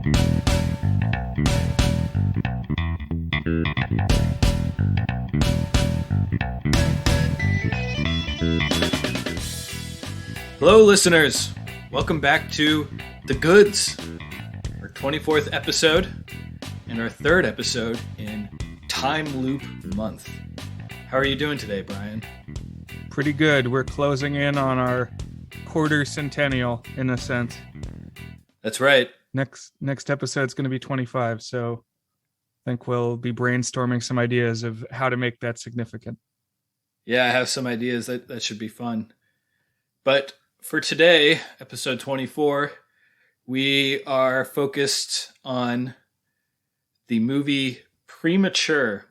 Hello, listeners. Welcome back to The Goods, our 24th episode and our third episode in Time Loop Month. How are you doing today, Brian? Pretty good. We're closing in on our quarter centennial, in a sense. That's right. Next episode's going to be 25, so I think we'll be brainstorming some ideas of how to make that significant. Yeah, I have some ideas that should be fun. But for today, episode 24, we are focused on the movie Premature,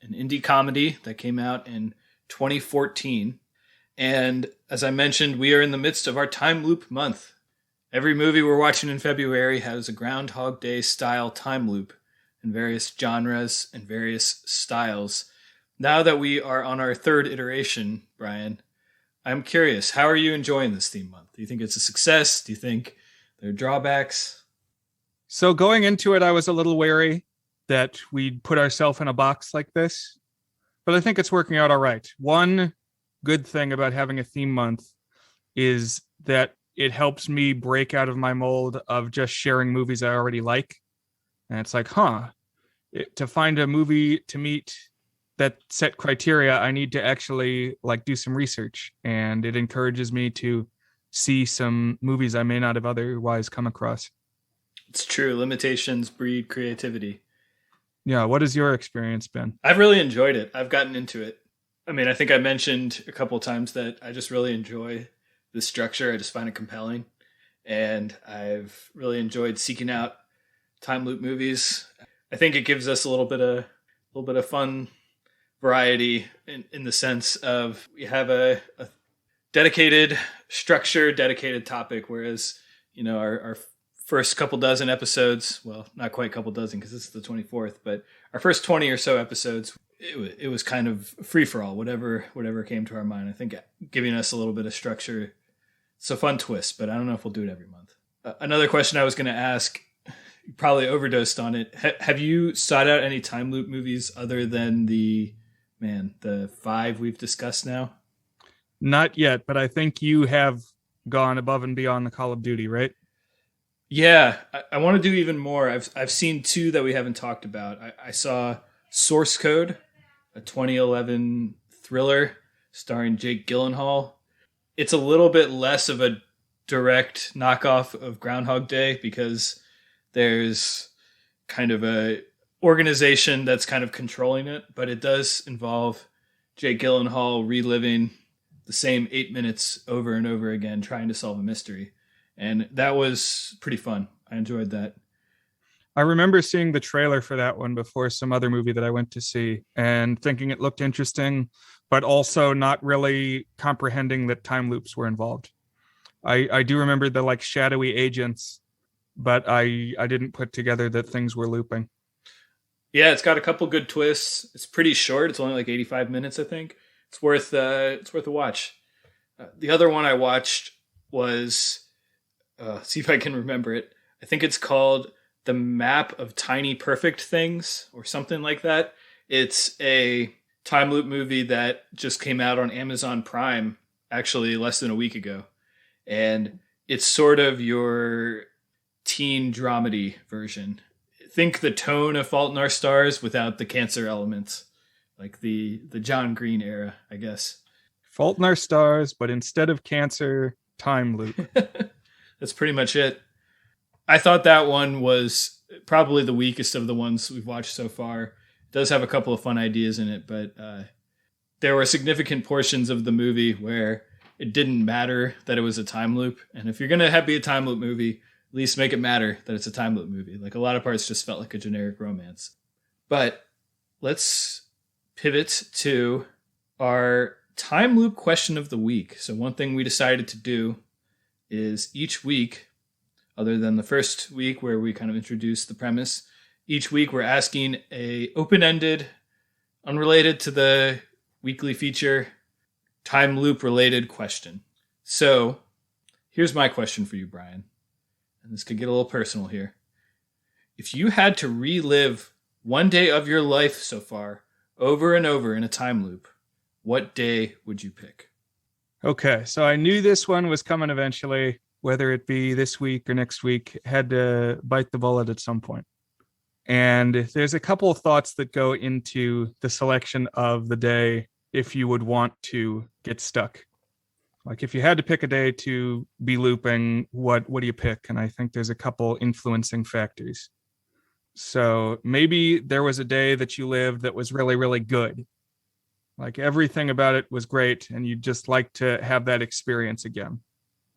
an indie comedy that came out in 2014. And as I mentioned, we are in the midst of our time loop month. Every movie we're watching in February has a Groundhog Day style time loop in various genres and various styles. Now that we are on our third iteration, Brian, I'm curious, how are you enjoying this theme month? Do you think it's a success? Do you think there are drawbacks? So going into it, I was a little wary that we'd put ourselves in a box like this, but I think it's working out all right. One good thing about having a theme month is that it helps me break out of my mold of just sharing movies I already like. And it's like, to find a movie to meet that set criteria, I need to actually do some research, and it encourages me to see some movies I may not have otherwise come across. It's true. Limitations breed creativity. Yeah. What has your experience been? I've really enjoyed it. I've gotten into it. I mean, I think I mentioned a couple of times that I just really enjoy the structure. I just find it compelling, and I've really enjoyed seeking out time loop movies. I think it gives us a little bit of fun variety in the sense of we have a dedicated structure, dedicated topic, whereas, our first couple dozen episodes, well, not quite a couple dozen because this is the 24th, but our first 20 or so episodes, it was kind of free for all, whatever came to our mind. I think giving us a little bit of structure, it's a fun twist, but I don't know if we'll do it every month. Another question I was going to ask, you probably overdosed on it. Have you sought out any time loop movies other than the 5 we've discussed now? Not yet, but I think you have gone above and beyond the Call of Duty, right? Yeah, I want to do even more. I've seen 2 that we haven't talked about. I saw Source Code, a 2011 thriller starring Jake Gyllenhaal. It's a little bit less of a direct knockoff of Groundhog Day because there's kind of a organization that's kind of controlling it, but it does involve Jake Gyllenhaal reliving the same 8 minutes over and over again, trying to solve a mystery. And that was pretty fun. I enjoyed that. I remember seeing the trailer for that one before some other movie that I went to see and thinking it looked interesting, but also not really comprehending that time loops were involved. I do remember the shadowy agents, but I didn't put together that things were looping. Yeah, it's got a couple good twists. It's pretty short. It's only 85 minutes, I think. It's worth a watch. The other one I watched was, see if I can remember it. I think it's called The Map of Tiny Perfect Things or something like that. It's a time loop movie that just came out on Amazon Prime actually less than a week ago. And it's sort of your teen dramedy version. Think the tone of Fault in Our Stars without the cancer elements, like the John Green era, I guess. Fault in Our Stars, but instead of cancer, time loop. That's pretty much it. I thought that one was probably the weakest of the ones we've watched so far. It does have a couple of fun ideas in it, but there were significant portions of the movie where it didn't matter that it was a time loop. And if you're going to be a time loop movie, at least make it matter that it's a time loop movie. A lot of parts just felt like a generic romance. But let's pivot to our time loop question of the week. So one thing we decided to do is each week, other than the first week where we kind of introduced the premise, each week we're asking a open-ended, unrelated to the weekly feature, time loop related question. So here's my question for you, Brian. And this could get a little personal here. If you had to relive one day of your life so far over and over in a time loop, what day would you pick? Okay, so I knew this one was coming eventually, whether it be this week or next week, had to bite the bullet at some point. And there's a couple of thoughts that go into the selection of the day if you would want to get stuck. Like if you had to pick a day to be looping, what do you pick? And I think there's a couple influencing factors. So maybe there was a day that you lived that was really, really good. Like everything about it was great, and you'd just like to have that experience again.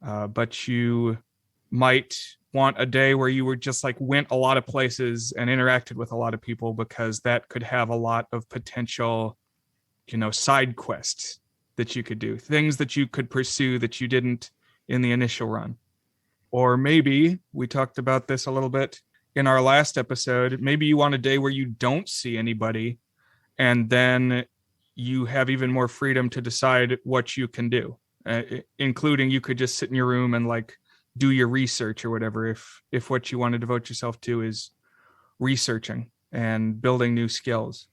But you might want a day where you were just like went a lot of places and interacted with a lot of people, because that could have a lot of potential, side quests that you could do, things that you could pursue that you didn't in the initial run. Or maybe we talked about this a little bit in our last episode. Maybe you want a day where you don't see anybody, and then you have even more freedom to decide what you can do, including you could just sit in your room and like do your research or whatever, if what you want to devote yourself to is researching and building new skills.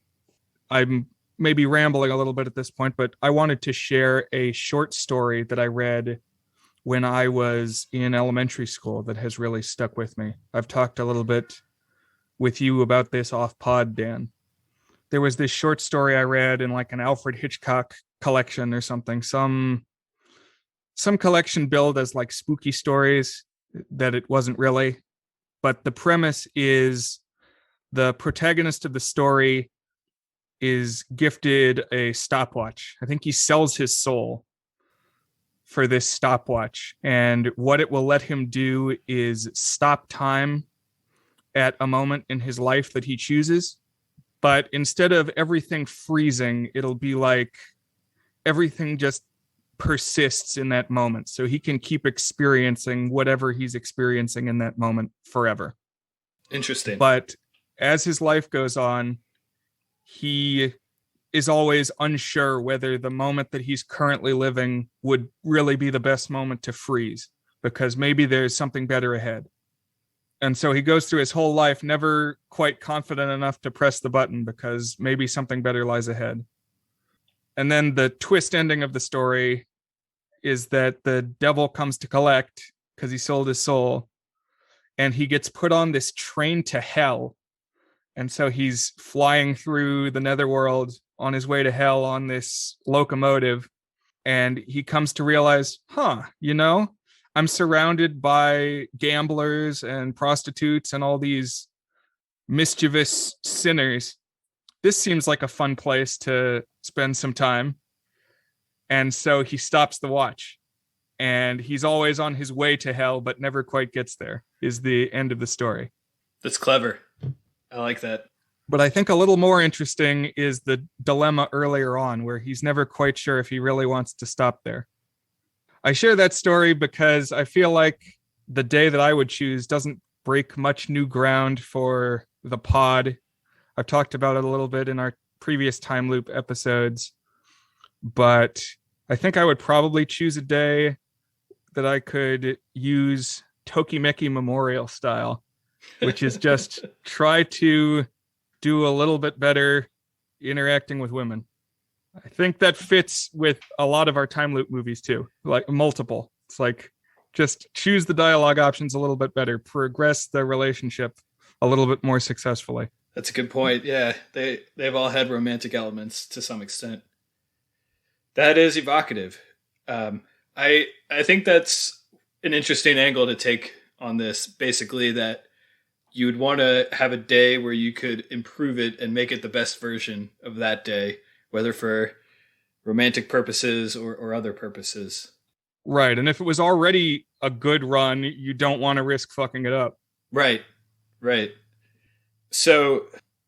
I'm maybe rambling a little bit at this point, but I wanted to share a short story that I read when I was in elementary school that has really stuck with me. I've talked a little bit with you about this off pod, Dan. There was this short story I read in like an Alfred Hitchcock collection or something, some collection billed as like spooky stories that it wasn't really. But the premise is the protagonist of the story is gifted a stopwatch. I think he sells his soul for this stopwatch. And what it will let him do is stop time at a moment in his life that he chooses. But instead of everything freezing, it'll be like everything just persists in that moment. So he can keep experiencing whatever he's experiencing in that moment forever. Interesting. But as his life goes on, he is always unsure whether the moment that he's currently living would really be the best moment to freeze, because maybe there's something better ahead. And so he goes through his whole life never quite confident enough to press the button, because maybe something better lies ahead. And then the twist ending of the story is that the devil comes to collect because he sold his soul, and he gets put on this train to hell. And so he's flying through the netherworld on his way to hell on this locomotive. And he comes to realize, I'm surrounded by gamblers and prostitutes and all these mischievous sinners. This seems like a fun place to spend some time. And so he stops the watch, and he's always on his way to hell, but never quite gets there, is the end of the story. That's clever. I like that. But I think a little more interesting is the dilemma earlier on, where he's never quite sure if he really wants to stop there. I share that story because I feel like the day that I would choose doesn't break much new ground for the pod. I've talked about it a little bit in our previous time loop episodes, but I think I would probably choose a day that I could use Tokimeki Memorial style, which is just try to do a little bit better interacting with women. I think that fits with a lot of our time loop movies too, like multiple. It's like just choose the dialogue options a little bit better, progress the relationship a little bit more successfully. That's a good point. Yeah, they've all had romantic elements to some extent. That is evocative. I think that's an interesting angle to take on this. Basically, that you would want to have a day where you could improve it and make it the best version of that day, whether for romantic purposes or other purposes. Right. And if it was already a good run, you don't want to risk fucking it up. Right. So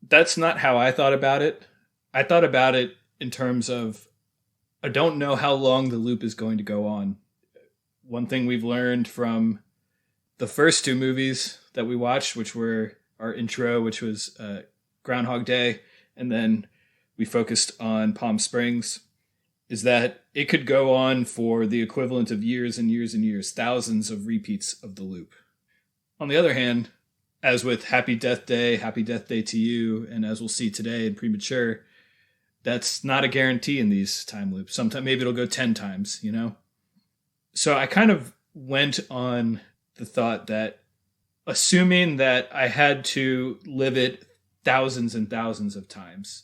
that's not how I thought about it. I thought about it in terms of, I don't know how long the loop is going to go on. One thing we've learned from the first two movies that we watched, which were our intro, which was Groundhog Day, and then we focused on Palm Springs, is that it could go on for the equivalent of years and years and years, thousands of repeats of the loop. On the other hand, as with Happy Death Day to You, and as we'll see today in Premature, that's not a guarantee in these time loops. Sometimes maybe it'll go 10 times, you know? So I kind of went on the thought that assuming that I had to live it thousands and thousands of times,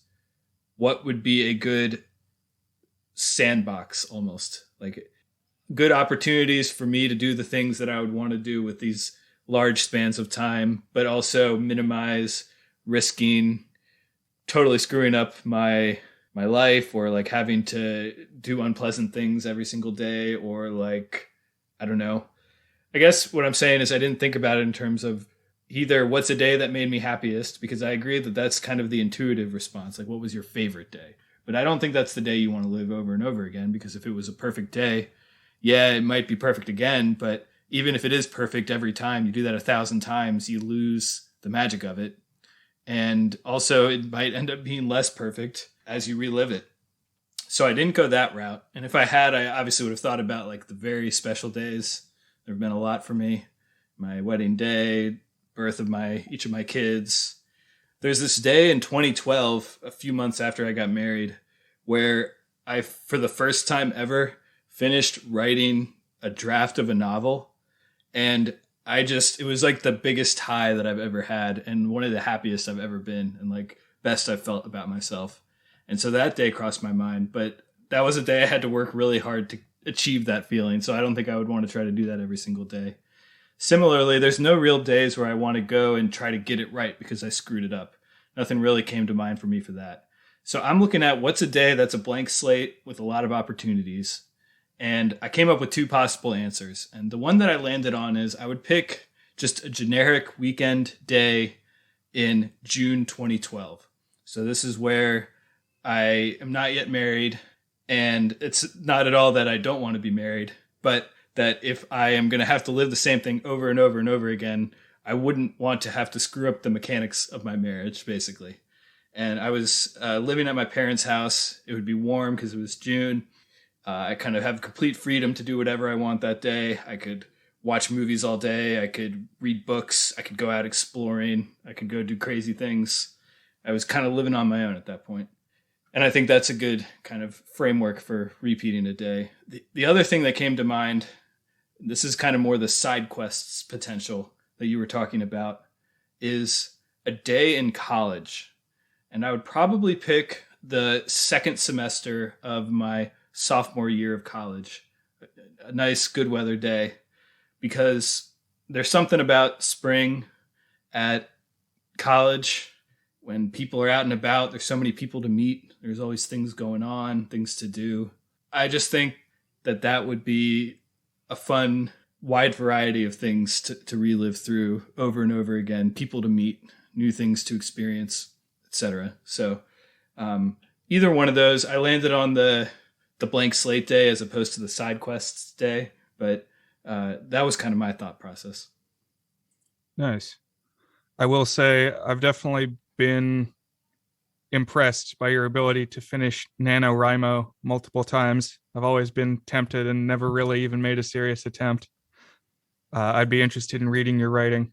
what would be a good sandbox almost? Like good opportunities for me to do the things that I would want to do with these large spans of time, but also minimize risking totally screwing up my life, or like having to do unpleasant things every single day, or like, I don't know. I guess what I'm saying is I didn't think about it in terms of either what's a day that made me happiest, because I agree that that's kind of the intuitive response. Like, what was your favorite day? But I don't think that's the day you want to live over and over again, because if it was a perfect day, yeah, it might be perfect again. But even if it is perfect every time, you do that 1,000 times, you lose the magic of it. And also it might end up being less perfect as you relive it. So I didn't go that route. And if I had, I obviously would have thought about like the very special days. There have been a lot for me. My wedding day, birth of each of my kids. There's this day in 2012, a few months after I got married, where I, for the first time ever, finished writing a draft of a novel. And it was like the biggest high that I've ever had, and one of the happiest I've ever been, and like best I've felt about myself. And so that day crossed my mind, but that was a day I had to work really hard to achieve that feeling. So I don't think I would want to try to do that every single day. Similarly, there's no real days where I want to go and try to get it right because I screwed it up. Nothing really came to mind for me for that. So I'm looking at what's a day that's a blank slate with a lot of opportunities. And I came up with two possible answers. And the one that I landed on is I would pick just a generic weekend day in June 2012. So this is where I am not yet married. And it's not at all that I don't want to be married, but that if I am going to have to live the same thing over and over and over again, I wouldn't want to have to screw up the mechanics of my marriage, basically. And I was living at my parents' house. It would be warm because it was June. I kind of have complete freedom to do whatever I want that day. I could watch movies all day. I could read books. I could go out exploring. I could go do crazy things. I was kind of living on my own at that point. And I think that's a good kind of framework for repeating a day. The other thing that came to mind, this is kind of more the side quests potential that you were talking about, is a day in college. And I would probably pick the second semester of my sophomore year of college, a nice good weather day, because there's something about spring at college when people are out and about. There's so many people to meet. There's always things going on, things to do. I just think that would be a fun, wide variety of things to relive through over and over again, people to meet, new things to experience, etc. So either one of those. I landed on the blank slate day as opposed to the side quests day, but that was kind of my thought process. Nice. I will say I've definitely been impressed by your ability to finish NaNoWriMo multiple times. I've always been tempted and never really even made a serious attempt. I'd be interested in reading your writing.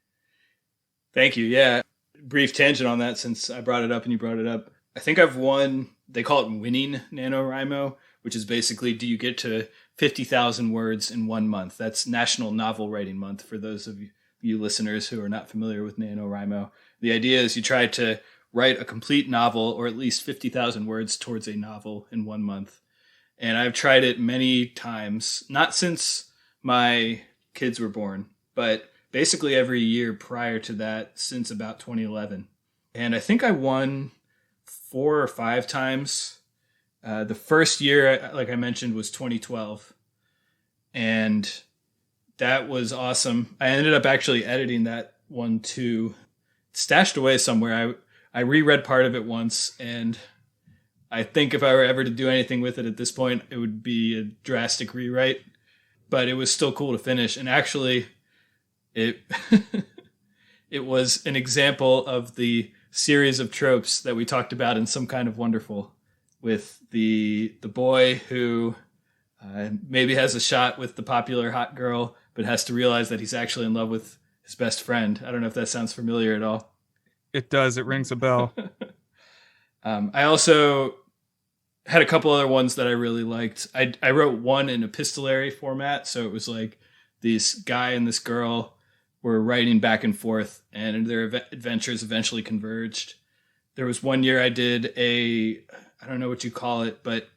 Thank you. Yeah. Brief tangent on that since I brought it up and you brought it up. I think I've won, they call it winning NaNoWriMo, which is basically, do you get to 50,000 words in 1 month? That's National Novel Writing Month for those of you listeners who are not familiar with NaNoWriMo. The idea is you try to write a complete novel, or at least 50,000 words towards a novel in 1 month. And I've tried it many times, not since my kids were born, but basically every year prior to that since about 2011. And I think I won 4 or 5 times. The first year, like I mentioned, was 2012. And that was awesome. I ended up actually editing that one too. Stashed away somewhere. I reread part of it once, and I think if I were ever to do anything with it at this point, it would be a drastic rewrite. But it was still cool to finish. And actually, it it was an example of the series of tropes that we talked about in Some Kind of Wonderful, with the boy who maybe has a shot with the popular hot girl, but has to realize that he's actually in love with his best friend. I don't know if that sounds familiar at all. It does. It rings a bell. I also had a couple other ones that I really liked. I wrote one in epistolary format, so it was like this guy and this girl were writing back and forth, and their adventures eventually converged. There was one year I did I don't know what you call it, but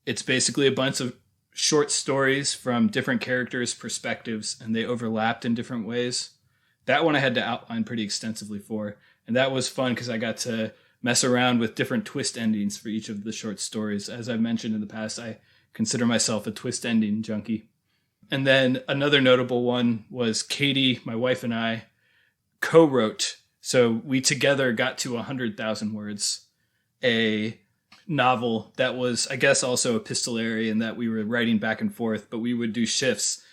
it's basically a bunch of short stories from different characters' perspectives, and they overlapped in different ways. That one I had to outline pretty extensively for, and that was fun because I got to mess around with different twist endings for each of the short stories. As I've mentioned in the past, I consider myself a twist ending junkie. And then another notable one was Katie, my wife, and I co-wrote. So we together got to 100,000 words, a novel that was, I guess, also epistolary in that we were writing back and forth, but we would do shifts.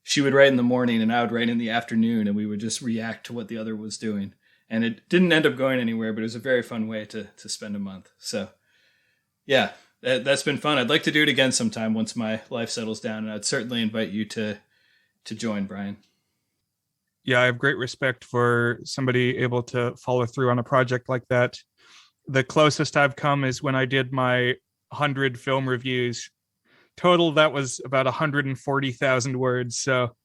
She would write in the morning and I would write in the afternoon, and we would just react to what the other was doing. And it didn't end up going anywhere, but it was a very fun way to spend a month. So, yeah, that's been fun. I'd like to do it again sometime once my life settles down, and I'd certainly invite you to join, Brian. Yeah, I have great respect for somebody able to follow through on a project like that. The closest I've come is when I did my 100 film reviews. Total, that was about 140,000 words. So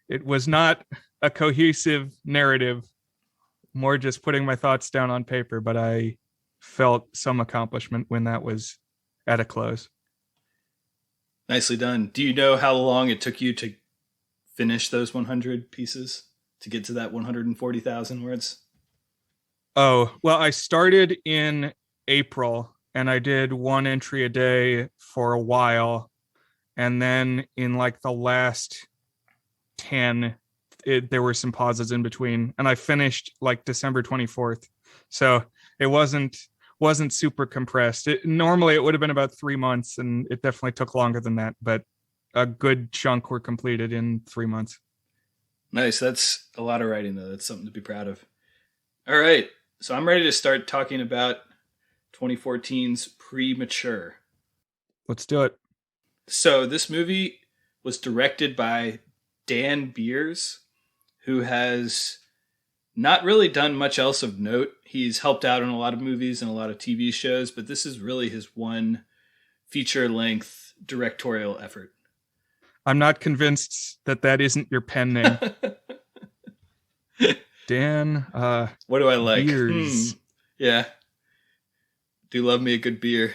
it was not a cohesive narrative, more just putting my thoughts down on paper, but I felt some accomplishment when that was at a close. Nicely done. Do you know how long it took you to finish those 100 pieces to get to that 140,000 words? Oh, well, I started in April and I did one entry a day for a while. And then in like the last 10, there were some pauses in between, and I finished like December 24th. So it wasn't super compressed. Normally it would have been about 3 months, and it definitely took longer than that, but a good chunk were completed in 3 months. Nice. That's a lot of writing, though. That's something to be proud of. All right. So I'm ready to start talking about 2014's Premature. Let's do it. So this movie was directed by Dan Beers, who has not really done much else of note. He's helped out in a lot of movies and a lot of TV shows, but this is really his one feature-length directorial effort. I'm not convinced that isn't your pen name. Dan, what do I like? Beers. Yeah. Do love me a good beer.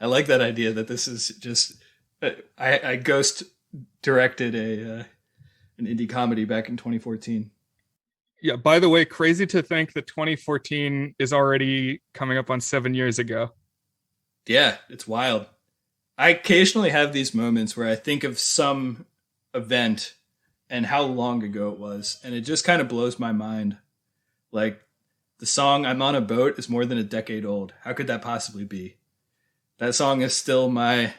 I like that idea that this is just... I ghost directed an indie comedy back in 2014. Yeah, by the way, crazy to think that 2014 is already coming up on 7 years ago. Yeah, it's wild. I occasionally have these moments where I think of some event and how long ago it was, and it just kind of blows my mind. Like, the song I'm on a Boat is more than a decade old. How could that possibly be? That song is still my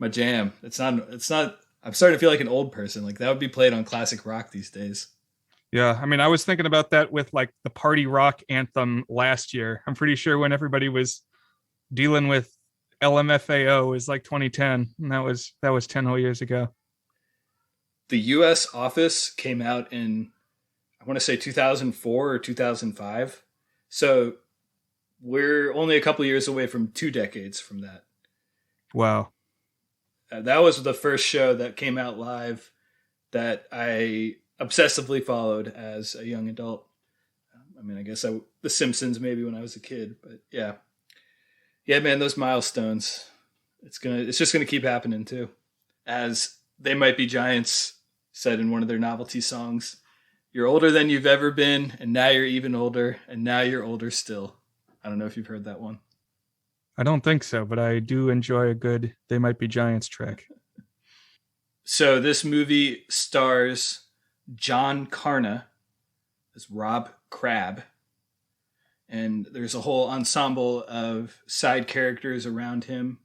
jam. It's not I'm starting to feel like an old person. Like, that would be played on classic rock these days. Yeah, I mean, I was thinking about that with like the party rock anthem last year. I'm pretty sure when everybody was dealing with LMFAO was like 2010, and that was 10 whole years ago. The U.S. Office came out in, I want to say 2004 or 2005. So we're only a couple years away from 2 decades from that. Wow. That was the first show that came out live that I obsessively followed as a young adult. I mean, I guess The Simpsons maybe when I was a kid, but yeah. Yeah, man, those milestones. It's just gonna keep happening too. As They Might Be Giants said in one of their novelty songs, "You're older than you've ever been, and now you're even older, and now you're older still." I don't know if you've heard that one. I don't think so, but I do enjoy a good They Might Be Giants track. So this movie stars John Carna as Rob Crabbe. And there's a whole ensemble of side characters around him.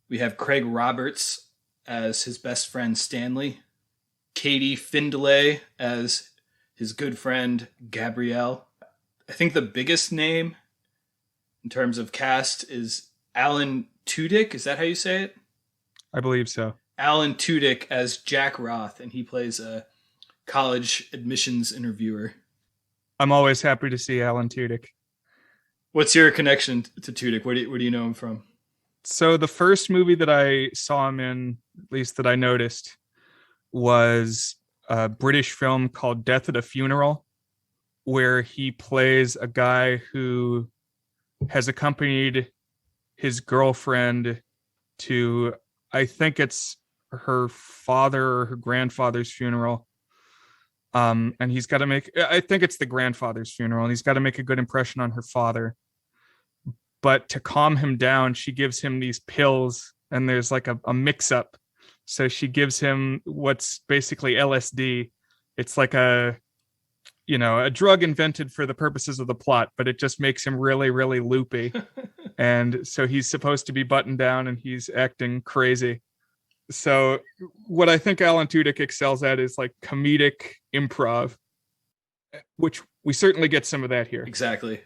We have Craig Roberts as his best friend Stanley. Katie Findlay as his good friend Gabrielle. I think the biggest name in terms of cast is Alan Tudyk. Is that how you say it? I believe so. Alan Tudyk as Jack Roth, and he plays a college admissions interviewer. I'm always happy to see Alan Tudyk. What's your connection to Tudyk? Where do you know him from? So the first movie that I saw him in, at least that I noticed, was a British film called Death at a Funeral, where he plays a guy who has accompanied his girlfriend to, I think it's her father or her grandfather's funeral. And he's got to make, I think it's the grandfather's funeral, and he's got to make a good impression on her father. But to calm him down, she gives him these pills, and there's like a mix-up. So she gives him what's basically LSD. It's like a drug invented for the purposes of the plot, but it just makes him really, really loopy. And so he's supposed to be buttoned down, and he's acting crazy. So what I think Alan Tudyk excels at is like comedic improv, which we certainly get some of that here. Exactly.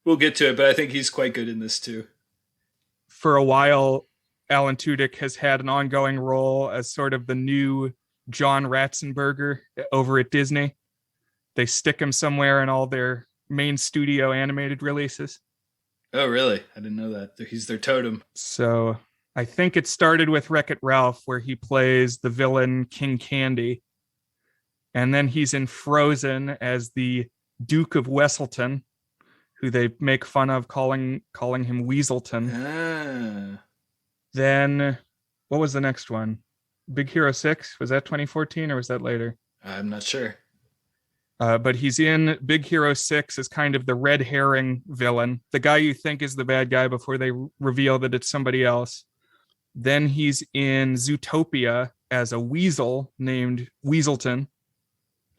We'll get to it, but I think he's quite good in this too. For a while, Alan Tudyk has had an ongoing role as sort of the new John Ratzenberger over at Disney. They stick him somewhere in all their main studio animated releases. Oh, really? I didn't know that. He's their totem. So I think it started with Wreck-It Ralph, where he plays the villain King Candy. And then he's in Frozen as the Duke of Wesselton, who they make fun of calling him Weaselton. Ah. Then what was the next one? Big Hero 6? Was that 2014 or was that later? I'm not sure. But he's in Big Hero 6 as kind of the red herring villain, the guy you think is the bad guy before they reveal that it's somebody else. Then he's in Zootopia as a weasel named Weaselton.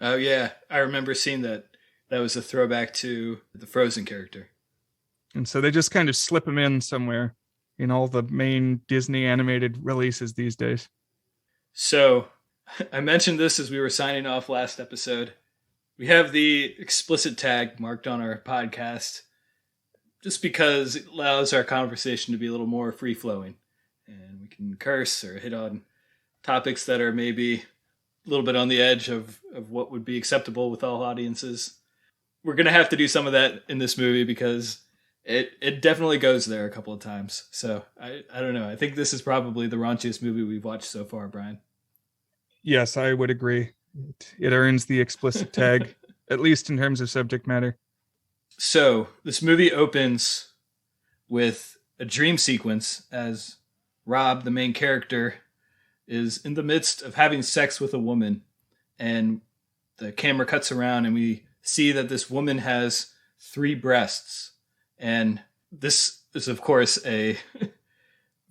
Oh, yeah. I remember seeing that. That was a throwback to the Frozen character. And so they just kind of slip him in somewhere in all the main Disney animated releases these days. So I mentioned this as we were signing off last episode. We have the explicit tag marked on our podcast just because it allows our conversation to be a little more free-flowing. And we can curse or hit on topics that are maybe a little bit on the edge of what would be acceptable with all audiences. We're going to have to do some of that in this movie because it definitely goes there a couple of times. So I don't know. I think this is probably the raunchiest movie we've watched so far, Brian. Yes, I would agree. It earns the explicit tag, at least in terms of subject matter. So this movie opens with a dream sequence as Rob, the main character, is in the midst of having sex with a woman, and the camera cuts around and we see that this woman has 3 breasts. And this is, of course, a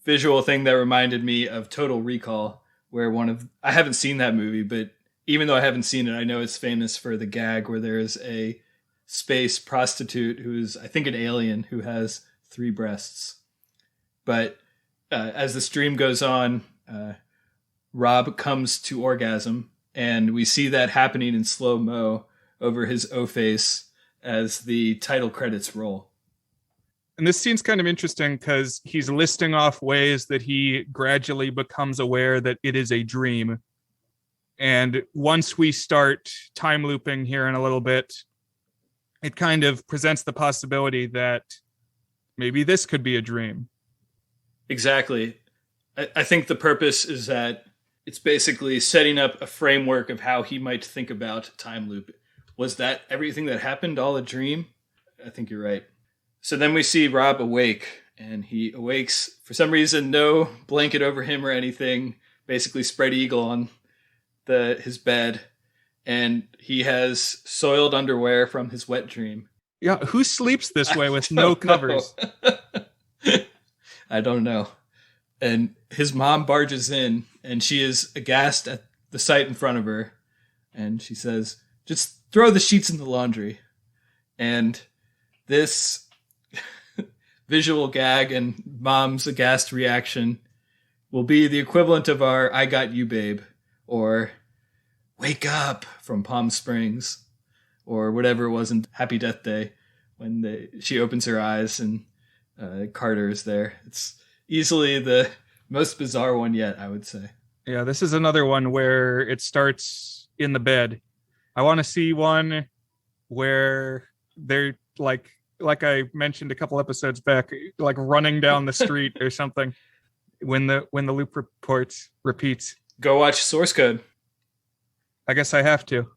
visual thing that reminded me of Total Recall, where I haven't seen that movie, but even though I haven't seen it, I know it's famous for the gag where there's a space prostitute who's, I think, an alien who has 3 breasts. But as the stream goes on, Rob comes to orgasm, and we see that happening in slow-mo over his O-face as the title credits roll. And this scene's kind of interesting because he's listing off ways that he gradually becomes aware that it is a dream. And once we start time looping here in a little bit, it kind of presents the possibility that maybe this could be a dream. Exactly. I think the purpose is that it's basically setting up a framework of how he might think about time loop. Was that everything that happened all a dream? I think you're right. So then we see Rob awake, and he awakes, for some reason, no blanket over him or anything, basically spread eagle on his bed, and he has soiled underwear from his wet dream. Yeah, who sleeps this way with no covers? I don't know. And his mom barges in, and she is aghast at the sight in front of her, and she says, "Just throw the sheets in the laundry." And this visual gag and mom's aghast reaction will be the equivalent of our "I Got You, Babe," or "Wake Up" from Palm Springs, or whatever it was in Happy Death Day when she opens her eyes and Carter is there. It's easily the most bizarre one yet, I would say. Yeah, this is another one where it starts in the bed. I want to see one where they're like I mentioned a couple episodes back, like running down the street or something when the loop repeats. Go watch Source Code. I guess I have to.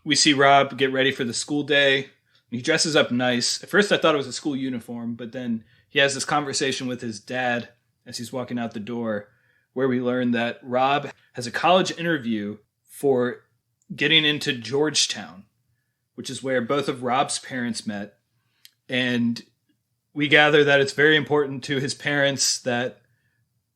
We see Rob get ready for the school day. He dresses up nice. At first I thought it was a school uniform, but then he has this conversation with his dad as he's walking out the door, where we learn that Rob has a college interview for getting into Georgetown, which is where both of Rob's parents met. And we gather that it's very important to his parents that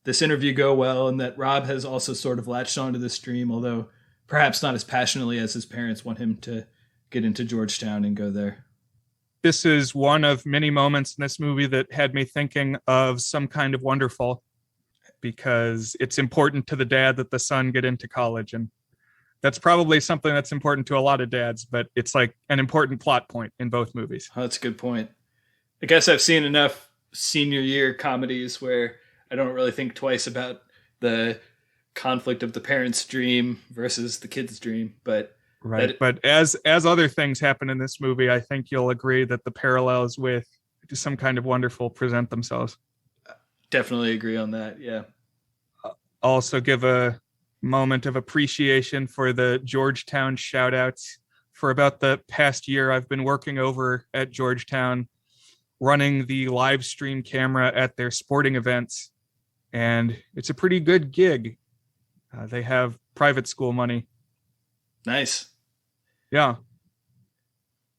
this interview go well, and that Rob has also sort of latched onto this dream, although perhaps not as passionately as his parents want him to get into Georgetown and go there. This is one of many moments in this movie that had me thinking of Some Kind of Wonderful, because it's important to the dad that the son get into college. And that's probably something that's important to a lot of dads, but it's like an important plot point in both movies. Oh, that's a good point. I guess I've seen enough senior year comedies where I don't really think twice about the conflict of the parents' dream versus the kid's dream. But right. But as other things happen in this movie, I think you'll agree that the parallels with Some Kind of Wonderful present themselves. Definitely agree on that. Yeah. Also give a moment of appreciation for the Georgetown shout outs. For about the past year, I've been working over at Georgetown, running the live stream camera at their sporting events. And it's a pretty good gig. They have private school money. Nice. Yeah.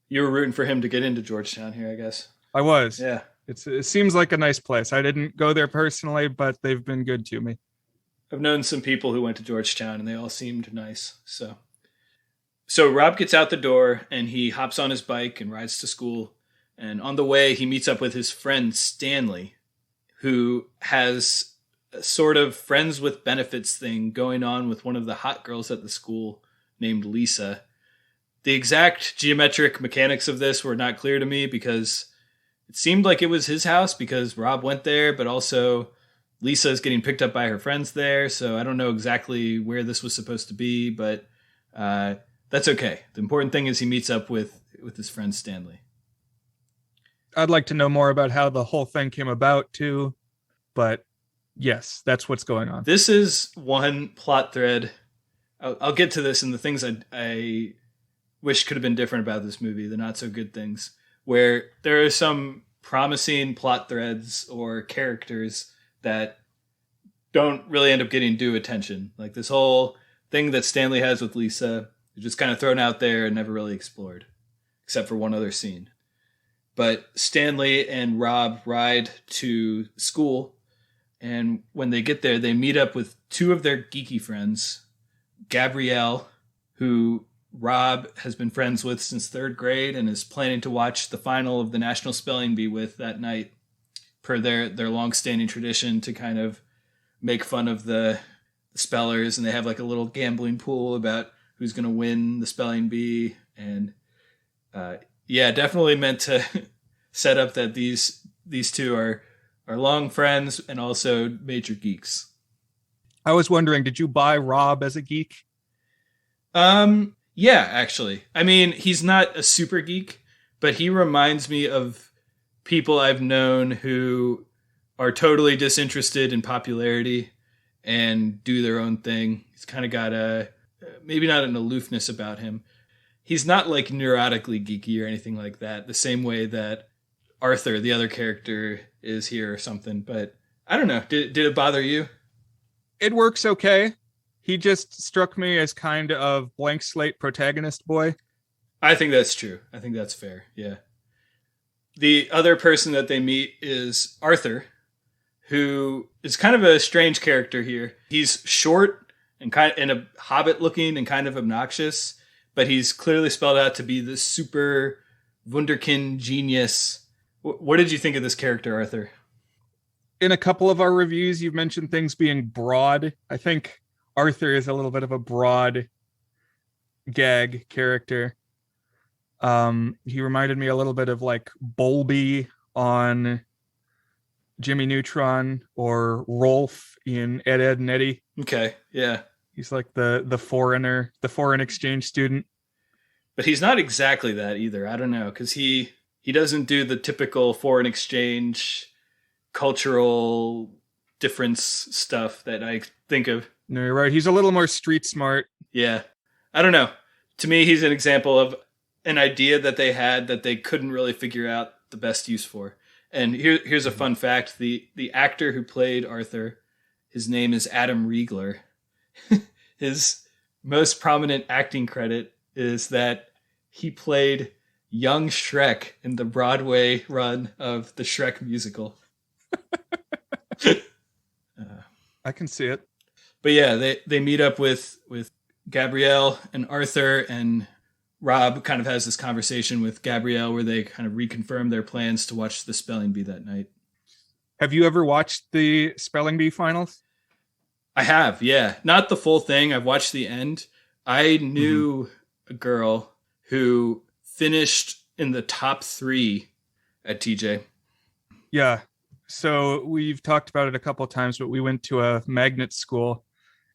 You were rooting for him to get into Georgetown here, I guess. I was. Yeah. It seems like a nice place. I didn't go there personally, but they've been good to me. I've known some people who went to Georgetown, and they all seemed nice. So Rob gets out the door, and he hops on his bike and rides to school. And on the way, he meets up with his friend Stanley, who has a sort of friends with benefits thing going on with one of the hot girls at the school named Lisa. The exact geometric mechanics of this were not clear to me, because it seemed like it was his house because Rob went there, but also Lisa is getting picked up by her friends there. So I don't know exactly where this was supposed to be, but that's okay. The important thing is he meets up with his friend Stanley. I'd like to know more about how the whole thing came about too, but yes, that's what's going on. This is one plot thread. I'll get to this in the things I wish could have been different about this movie, the not so good things, where there are some promising plot threads or characters that don't really end up getting due attention. Like this whole thing that Stanley has with Lisa is just kind of thrown out there and never really explored, except for one other scene. But Stanley and Rob ride to school, and when they get there, they meet up with two of their geeky friends, Gabrielle, who Rob has been friends with since third grade and is planning to watch the final of the National Spelling Bee with that night, per their long-standing tradition to kind of make fun of the spellers. And they have like a little gambling pool about who's going to win the spelling bee. And definitely meant to set up that these two are long friends and also major geeks. I was wondering, did you buy Rob as a geek? Yeah, actually. I mean, he's not a super geek, but he reminds me of people I've known who are totally disinterested in popularity and do their own thing. He's kind of got maybe not an aloofness about him. He's not like neurotically geeky or anything like that, the same way that Arthur, the other character, is here or something. But I don't know. Did it bother you? It works okay. He just struck me as kind of blank slate protagonist boy. I think that's true. I think that's fair. Yeah. The other person that they meet is Arthur, who is kind of a strange character here. He's short and a hobbit looking and kind of obnoxious, but he's clearly spelled out to be the super wunderkind genius. What did you think of this character, Arthur? In a couple of our reviews, you've mentioned things being broad. I think Arthur is a little bit of a broad gag character. He reminded me a little bit of like Bowlby on Jimmy Neutron or Rolf in Ed, Edd and Eddy. Okay, yeah. He's like the foreigner, the foreign exchange student. But he's not exactly that either. I don't know, because he doesn't do the typical foreign exchange cultural difference stuff that I think of. No, you're right. He's a little more street smart. Yeah. I don't know. To me, he's an example of an idea that they had that they couldn't really figure out the best use for. And here's a fun fact. The actor who played Arthur, his name is Adam Riegler. His most prominent acting credit is that he played young Shrek in the Broadway run of the Shrek musical. I can see it. But yeah, they meet up with Gabrielle and Arthur, and Rob kind of has this conversation with Gabrielle where they kind of reconfirm their plans to watch the spelling bee that night. Have you ever watched the spelling bee finals? I have, yeah. Not the full thing. I've watched the end. I knew a girl who finished in the top 3 at TJ. Yeah. So we've talked about it a couple of times, but we went to a magnet school,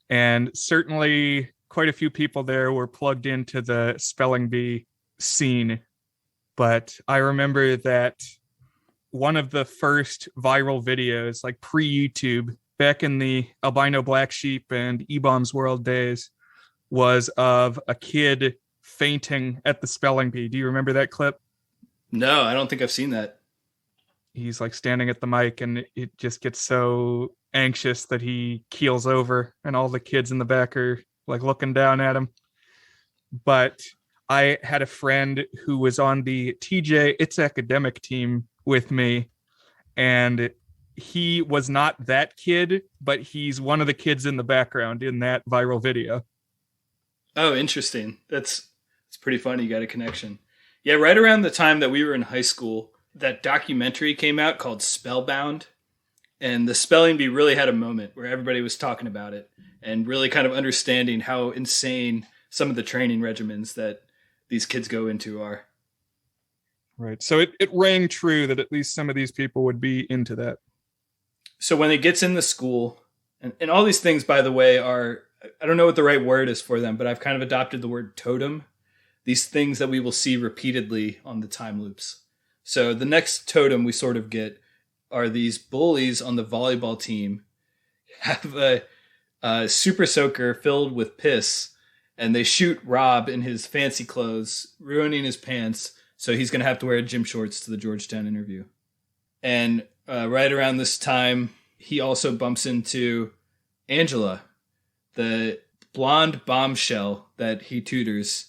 and certainly quite a few people there were plugged into the spelling bee scene. But I remember that one of the first viral videos, like pre-YouTube, back in the albino black sheep and E-Bombs World days, was of a kid fainting at the spelling bee. Do you remember that clip? No, I don't think I've seen that. He's like standing at the mic, and it just gets so anxious that he keels over, and all the kids in the back are like looking down at him. But I had a friend who was on the TJ It's Academic team with me, and he was not that kid, but he's one of the kids in the background in that viral video. Oh, interesting. It's pretty funny. You got a connection. Yeah, right around the time that we were in high school, that documentary came out called Spellbound, and the spelling bee really had a moment where everybody was talking about it and really kind of understanding how insane some of the training regimens that these kids go into are. Right. So it rang true that at least some of these people would be into that. So when it gets in the school, and all these things, by the way, are, I don't know what the right word is for them, but I've kind of adopted the word totem. These things that we will see repeatedly on the time loops. So the next totem we sort of get are these bullies on the volleyball team have a super soaker filled with piss, and they shoot Rob in his fancy clothes, ruining his pants. So he's going to have to wear gym shorts to the Georgetown interview. And right around this time, he also bumps into Angela, the blonde bombshell that he tutors.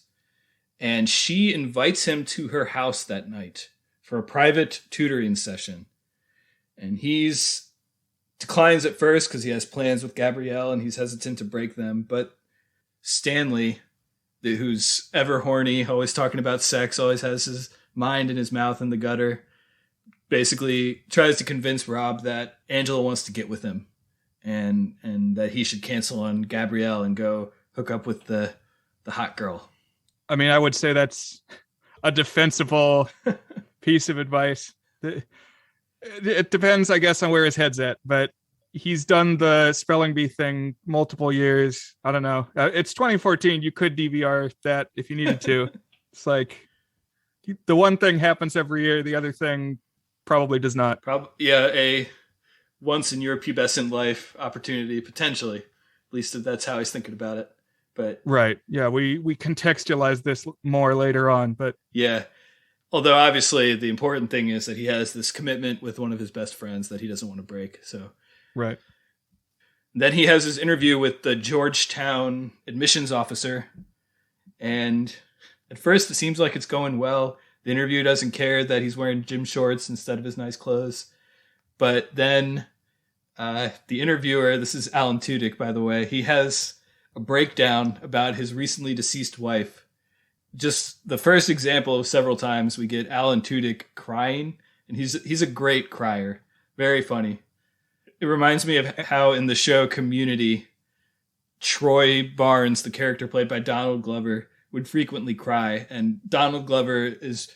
And she invites him to her house that night for a private tutoring session. And he's declines at first because he has plans with Gabrielle and he's hesitant to break them. But Stanley, who's ever horny, always talking about sex, always has his mind in his mouth in the gutter, basically tries to convince Rob that Angela wants to get with him and that he should cancel on Gabrielle and go hook up with the hot girl. I mean, I would say that's a defensible piece of advice. It depends, I guess, on where his head's at, but he's done the spelling bee thing multiple years. I don't know. It's 2014. You could DVR that if you needed to. It's like the one thing happens every year. The other thing probably does not. Yeah, a once in your pubescent life opportunity, potentially. At least if that's how he's thinking about it. But right. Yeah, we contextualize this more later on, but yeah. Although obviously the important thing is that he has this commitment with one of his best friends that he doesn't want to break. So right. Then he has his interview with the Georgetown admissions officer. And at first it seems like it's going well. The interviewer doesn't care that he's wearing gym shorts instead of his nice clothes. But then the interviewer, this is Alan Tudyk, by the way, he has a breakdown about his recently deceased wife. Just the first example of several times we get Alan Tudyk crying, and he's a great crier. Very funny. It reminds me of how in the show Community, Troy Barnes, the character played by Donald Glover, would frequently cry. And Donald Glover is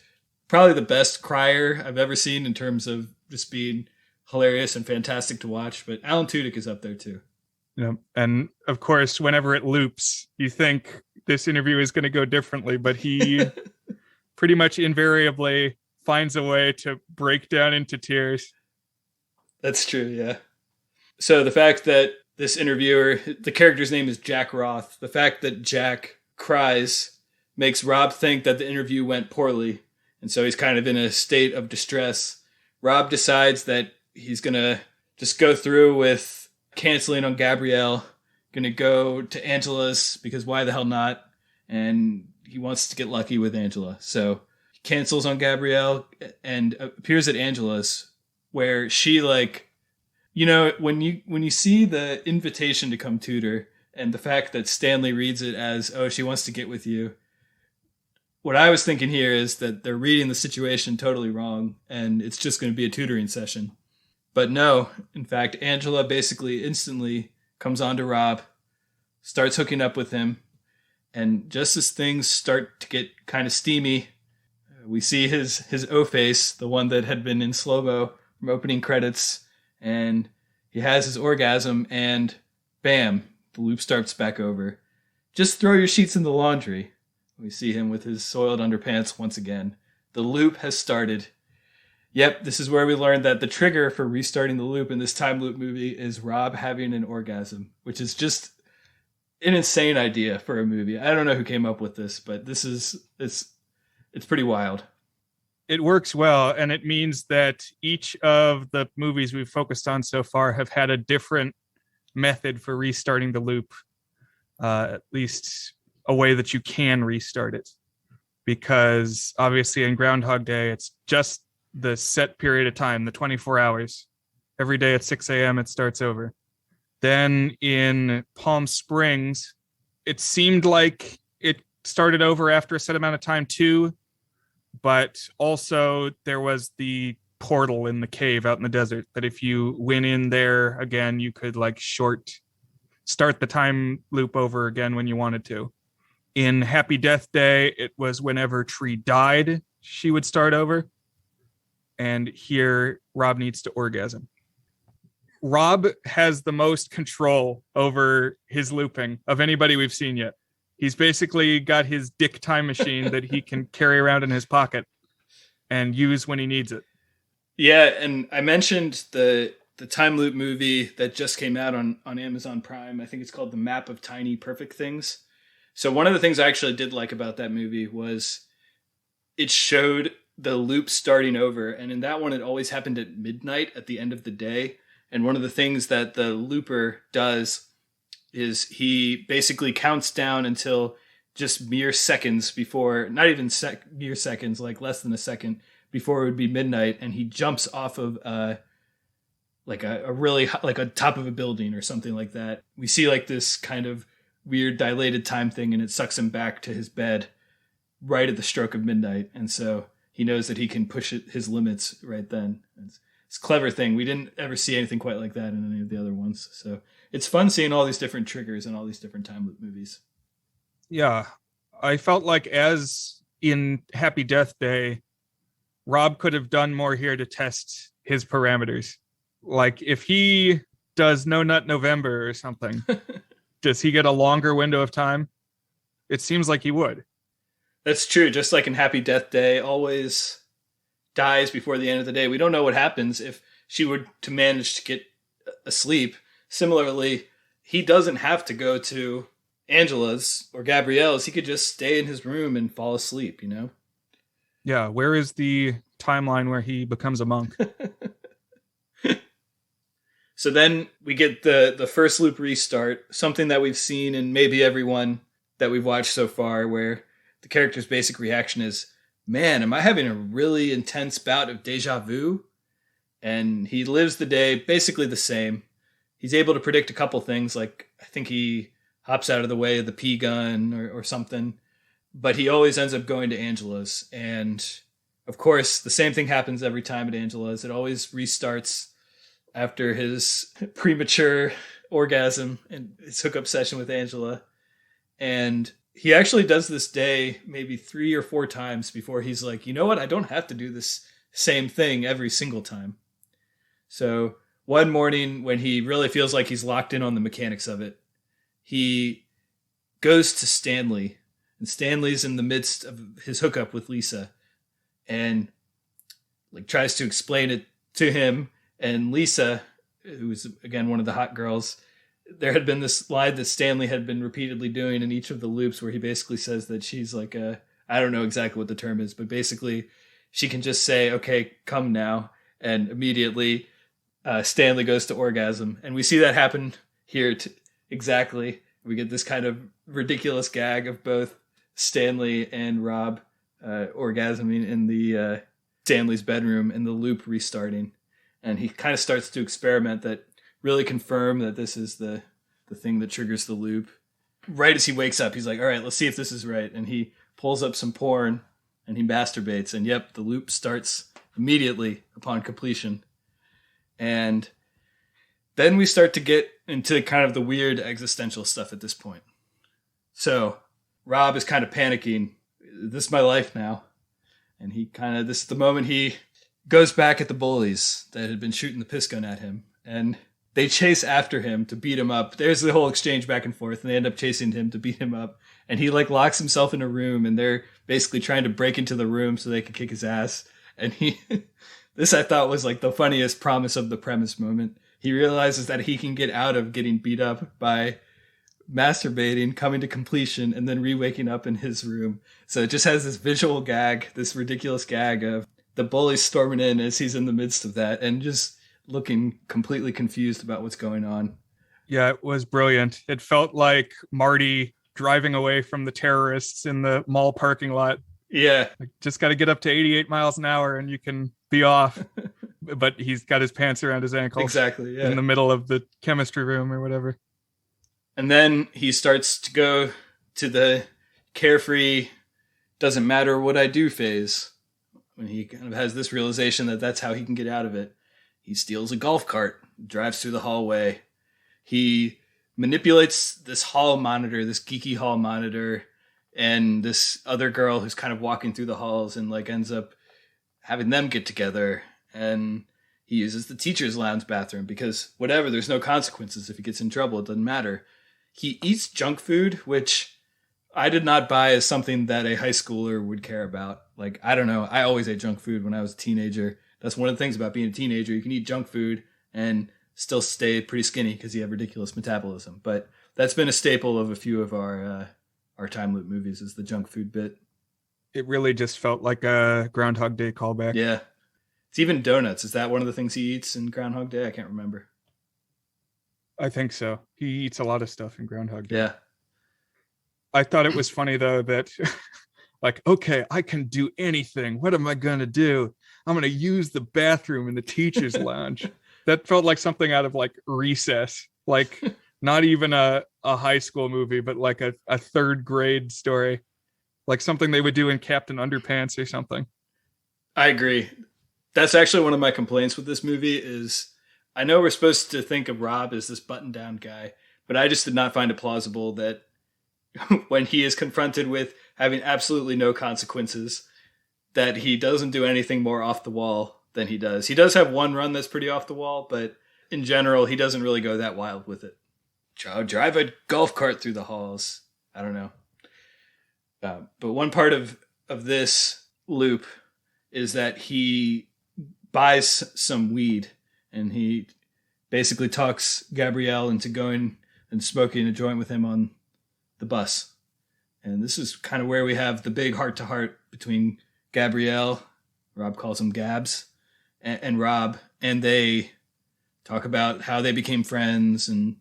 probably the best crier I've ever seen in terms of just being hilarious and fantastic to watch. But Alan Tudyk is up there too. And of course, whenever it loops, you think this interview is going to go differently, but he pretty much invariably finds a way to break down into tears. That's true, yeah. So the fact that this interviewer, the character's name is Jack Roth, the fact that Jack cries makes Rob think that the interview went poorly. And so he's kind of in a state of distress. Rob decides that he's going to just go through with canceling on Gabrielle, going to go to Angela's because why the hell not? And he wants to get lucky with Angela. So he cancels on Gabrielle and appears at Angela's, where she, like, you know, when you see the invitation to come tutor and the fact that Stanley reads it as, oh, she wants to get with you, what I was thinking here is that they're reading the situation totally wrong and it's just going to be a tutoring session. But no, in fact, Angela basically instantly comes on to Rob, starts hooking up with him, and just as things start to get kind of steamy, we see his O-face, the one that had been in slow-mo from opening credits, and he has his orgasm, and bam, the loop starts back over. Just throw your sheets in the laundry. We see him with his soiled underpants once again. The loop has started. Yep, this is where we learned that the trigger for restarting the loop in this time loop movie is Rob having an orgasm, which is just an insane idea for a movie. I don't know who came up with this, but it's pretty wild. It works well, and it means that each of the movies we've focused on so far have had a different method for restarting the loop, at least a way that you can restart it. Because obviously in Groundhog Day, it's just the set period of time, the 24 hours. Every day at 6 a.m. it starts over. Then in Palm Springs, it seemed like it started over after a set amount of time too, but also there was the portal in the cave out in the desert that if you went in there again, you could like start the time loop over again when you wanted to. In Happy Death Day, it was whenever Tree died, she would start over. And here, Rob needs to orgasm. Rob has the most control over his looping of anybody we've seen yet. He's basically got his dick time machine that he can carry around in his pocket and use when he needs it. Yeah, and I mentioned the time loop movie that just came out on Amazon Prime. I think it's called The Map of Tiny Perfect Things. So one of the things I actually did like about that movie was it showed the loop starting over. And in that one, it always happened at midnight at the end of the day. And one of the things that the looper does is he basically counts down until just mere seconds before, not even mere seconds, like less than a second before it would be midnight. And he jumps off of like a really, like a top of a building or something like that. We see like this kind of weird dilated time thing and it sucks him back to his bed right at the stroke of midnight. And so he knows that he can push his limits right then. It's a clever thing. We didn't ever see anything quite like that in any of the other ones. So it's fun seeing all these different triggers and all these different time loop movies. Yeah. I felt like as in Happy Death Day, Rob could have done more here to test his parameters. Like if he does No Nut November or something, does he get a longer window of time? It seems like he would. That's true. Just like in Happy Death Day, always dies before the end of the day. We don't know what happens if she were to manage to get asleep. Similarly, he doesn't have to go to Angela's or Gabrielle's. He could just stay in his room and fall asleep, you know? Yeah. Where is the timeline where he becomes a monk? So then we get the first loop restart, something that we've seen in maybe every one that we've watched so far, where the character's basic reaction is, man, am I having a really intense bout of deja vu? And he lives the day basically the same. He's able to predict a couple things, like I think he hops out of the way of the pea gun or something, but he always ends up going to Angela's. And of course, the same thing happens every time at Angela's. It always restarts after his premature orgasm and his hookup session with Angela. And he actually does this day maybe 3 or 4 times before he's like, you know what? I don't have to do this same thing every single time. So one morning when he really feels like he's locked in on the mechanics of it, he goes to Stanley, and Stanley's in the midst of his hookup with Lisa, and like tries to explain it to him. And Lisa, who's again one of the hot girls, there had been this line that Stanley had been repeatedly doing in each of the loops where he basically says that she's like I don't know exactly what the term is, but basically she can just say, okay, come now. And immediately Stanley goes to orgasm. And we see that happen here exactly. We get this kind of ridiculous gag of both Stanley and Rob orgasming in the Stanley's bedroom and the loop restarting. And he kind of starts to experiment that really confirm that this is the thing that triggers the loop. Right as he wakes up, he's like, all right, let's see if this is right. And he pulls up some porn and he masturbates. And yep, the loop starts immediately upon completion. And then we start to get into kind of the weird existential stuff at this point. So Rob is kind of panicking. This is my life now. And this is the moment he goes back at the bullies that had been shooting the piss gun at him. And they chase after him to beat him up. There's the whole exchange back and forth, and they end up chasing him to beat him up. And he like locks himself in a room, and they're basically trying to break into the room so they can kick his ass. And this I thought was like the funniest promise of the premise moment. He realizes that he can get out of getting beat up by masturbating, coming to completion, and then re-waking up in his room. So it just has this visual gag, this ridiculous gag of the bully storming in as he's in the midst of that, and just looking completely confused about what's going on. Yeah, it was brilliant. It felt like Marty driving away from the terrorists in the mall parking lot. Yeah. Like, just got to get up to 88 miles an hour and you can be off. But he's got his pants around his ankles. Exactly, yeah. In the middle of the chemistry room or whatever. And then he starts to go to the carefree, doesn't matter what I do phase. When he kind of has this realization that that's how he can get out of it. He steals a golf cart, drives through the hallway. He manipulates this hall monitor, this geeky hall monitor, and this other girl who's kind of walking through the halls and like ends up having them get together. And he uses the teacher's lounge bathroom because whatever, there's no consequences. If he gets in trouble, it doesn't matter. He eats junk food, which I did not buy as something that a high schooler would care about. Like, I don't know. I always ate junk food when I was a teenager. That's one of the things about being a teenager. You can eat junk food and still stay pretty skinny because you have ridiculous metabolism. But that's been a staple of a few of our time loop movies is the junk food bit. It really just felt like a Groundhog Day callback. Yeah. It's even donuts. Is that one of the things he eats in Groundhog Day? I can't remember. I think so. He eats a lot of stuff in Groundhog Day. Yeah. I thought it was funny, though, that like, okay, I can do anything. What am I going to do? I'm going to use the bathroom in the teacher's lounge. That felt like something out of like Recess, like not even a high school movie, but like a third grade story, like something they would do in Captain Underpants or something. I agree. That's actually one of my complaints with this movie is I know we're supposed to think of Rob as this button-down guy, but I just did not find it plausible that when he is confronted with having absolutely no consequences, that he doesn't do anything more off the wall than he does. He does have one run that's pretty off the wall, but in general, he doesn't really go that wild with it. Drive a golf cart through the halls. I don't know. But one part of this loop is that he buys some weed and he basically talks Gabrielle into going and smoking a joint with him on the bus. And this is kind of where we have the big heart-to-heart between Gabrielle, Rob calls him Gabs, and Rob, and they talk about how they became friends and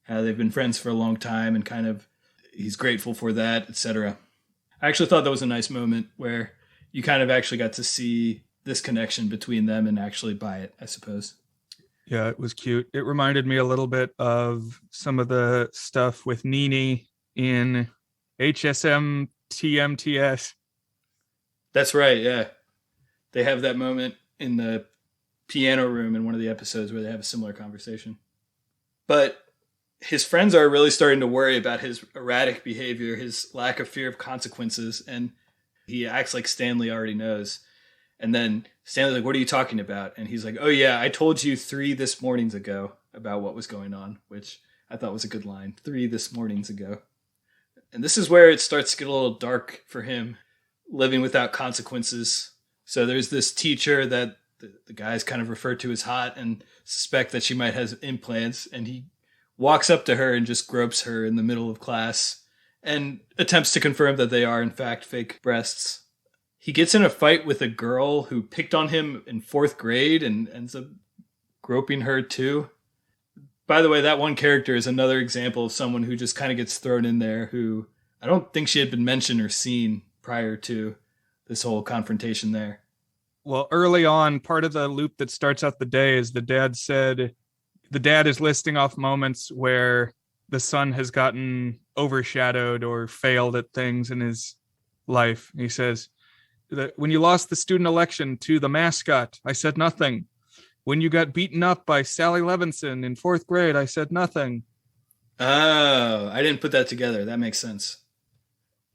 how they've been friends for a long time and kind of he's grateful for that, etc. I actually thought that was a nice moment where you kind of actually got to see this connection between them and actually buy it, I suppose. Yeah, it was cute. It reminded me a little bit of some of the stuff with Nene in HSM TMTS. That's right, yeah. They have that moment in the piano room in one of the episodes where they have a similar conversation. But his friends are really starting to worry about his erratic behavior, his lack of fear of consequences, and he acts like Stanley already knows. And then Stanley's like, what are you talking about? And he's like, oh yeah, I told you 3 this mornings ago about what was going on, which I thought was a good line. 3 this mornings ago. And this is where it starts to get a little dark for him, living without consequences. So there's this teacher that the guys kind of refer to as hot and suspect that she might have implants. And he walks up to her and just gropes her in the middle of class and attempts to confirm that they are, in fact, fake breasts. He gets in a fight with a girl who picked on him in 4th grade and ends up groping her too. By the way, that one character is another example of someone who just kind of gets thrown in there who I don't think she had been mentioned or seen prior to this whole confrontation there. Well, early on, part of the loop that starts out the day is the dad is listing off moments where the son has gotten overshadowed or failed at things in his life. He says that when you lost the student election to the mascot, I said nothing. When you got beaten up by Sally Levinson in 4th grade, I said nothing. Oh, I didn't put that together. That makes sense.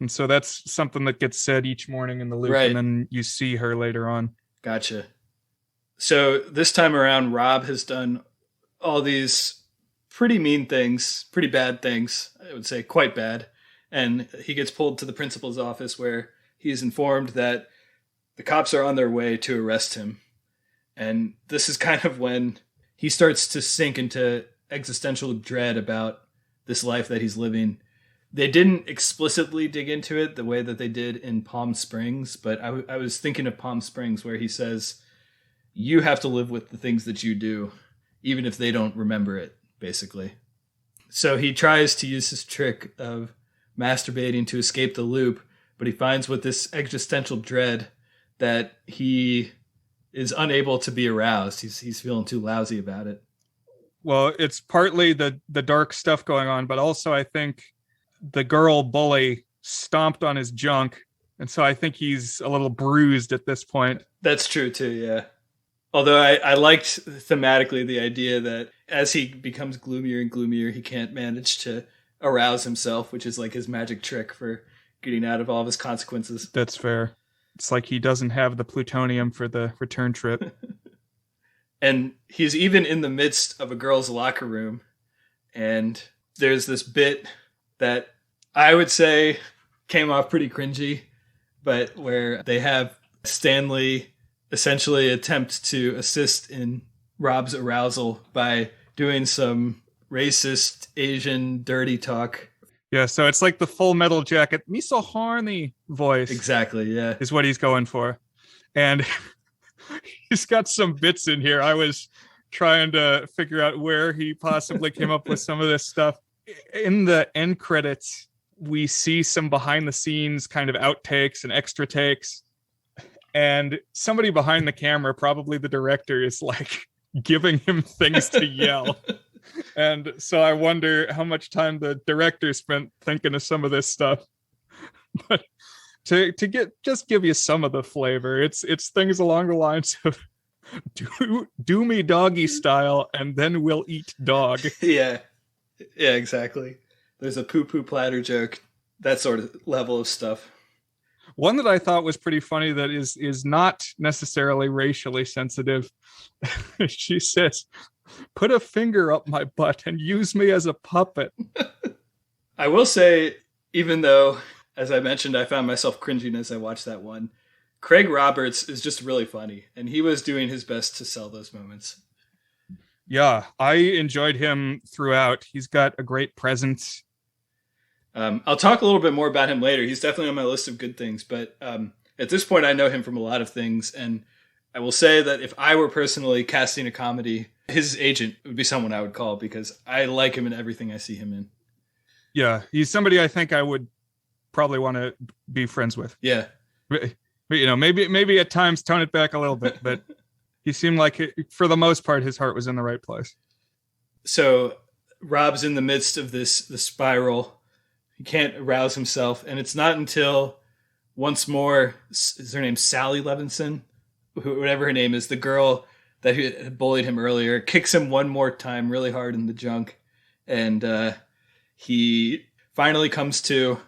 And so that's something that gets said each morning in the loop, right. And then you see her later on. Gotcha. So this time around, Rob has done all these pretty mean things, pretty bad things, I would say quite bad. And he gets pulled to the principal's office where he is informed that the cops are on their way to arrest him. And this is kind of when he starts to sink into existential dread about this life that he's living. They didn't explicitly dig into it the way that they did in Palm Springs, but I was thinking of Palm Springs where he says, you have to live with the things that you do, even if they don't remember it, basically. So he tries to use his trick of masturbating to escape the loop, but he finds with this existential dread that he is unable to be aroused. He's feeling too lousy about it. Well, it's partly the dark stuff going on, but also I think the girl bully stomped on his junk. And so I think he's a little bruised at this point. That's true too, yeah. Although I liked thematically the idea that as he becomes gloomier and gloomier, he can't manage to arouse himself, which is like his magic trick for getting out of all of his consequences. That's fair. It's like he doesn't have the plutonium for the return trip. And he's even in the midst of a girl's locker room. And there's this bit that I would say came off pretty cringy, but where they have Stanley essentially attempt to assist in Rob's arousal by doing some racist Asian dirty talk. Yeah, so it's like the Full Metal Jacket, me so horny voice. Exactly, yeah. Is what he's going for. And he's got some bits in here. I was trying to figure out where he possibly came up with some of this stuff. In the end credits, we see some behind the scenes kind of outtakes and extra takes. And somebody behind the camera, probably the director, is like giving him things to yell. And so I wonder how much time the director spent thinking of some of this stuff. But to give you some of the flavor, it's things along the lines of do me doggy style and then we'll eat dog. Yeah, exactly. There's a poo-poo platter joke, that sort of level of stuff. One that I thought was pretty funny that is not necessarily racially sensitive. She says, put a finger up my butt and use me as a puppet. I will say, even though, as I mentioned, I found myself cringing as I watched that one, Craig Roberts is just really funny, and he was doing his best to sell those moments. Yeah, I enjoyed him throughout. He's got a great presence. I'll talk a little bit more about him later. He's definitely on my list of good things, but at this point I know him from a lot of things, and I will say that if I were personally casting a comedy, his agent would be someone I would call because I like him in everything I see him in. Yeah, he's somebody I think I would probably want to be friends with. Yeah. But you know, maybe at times tone it back a little bit, but he seemed like, for the most part, his heart was in the right place. So Rob's in the midst of the spiral. He can't arouse himself. And it's not until once more, is her name Sally Levinson? Whatever her name is, the girl that had bullied him earlier, kicks him one more time really hard in the junk. And he finally comes to,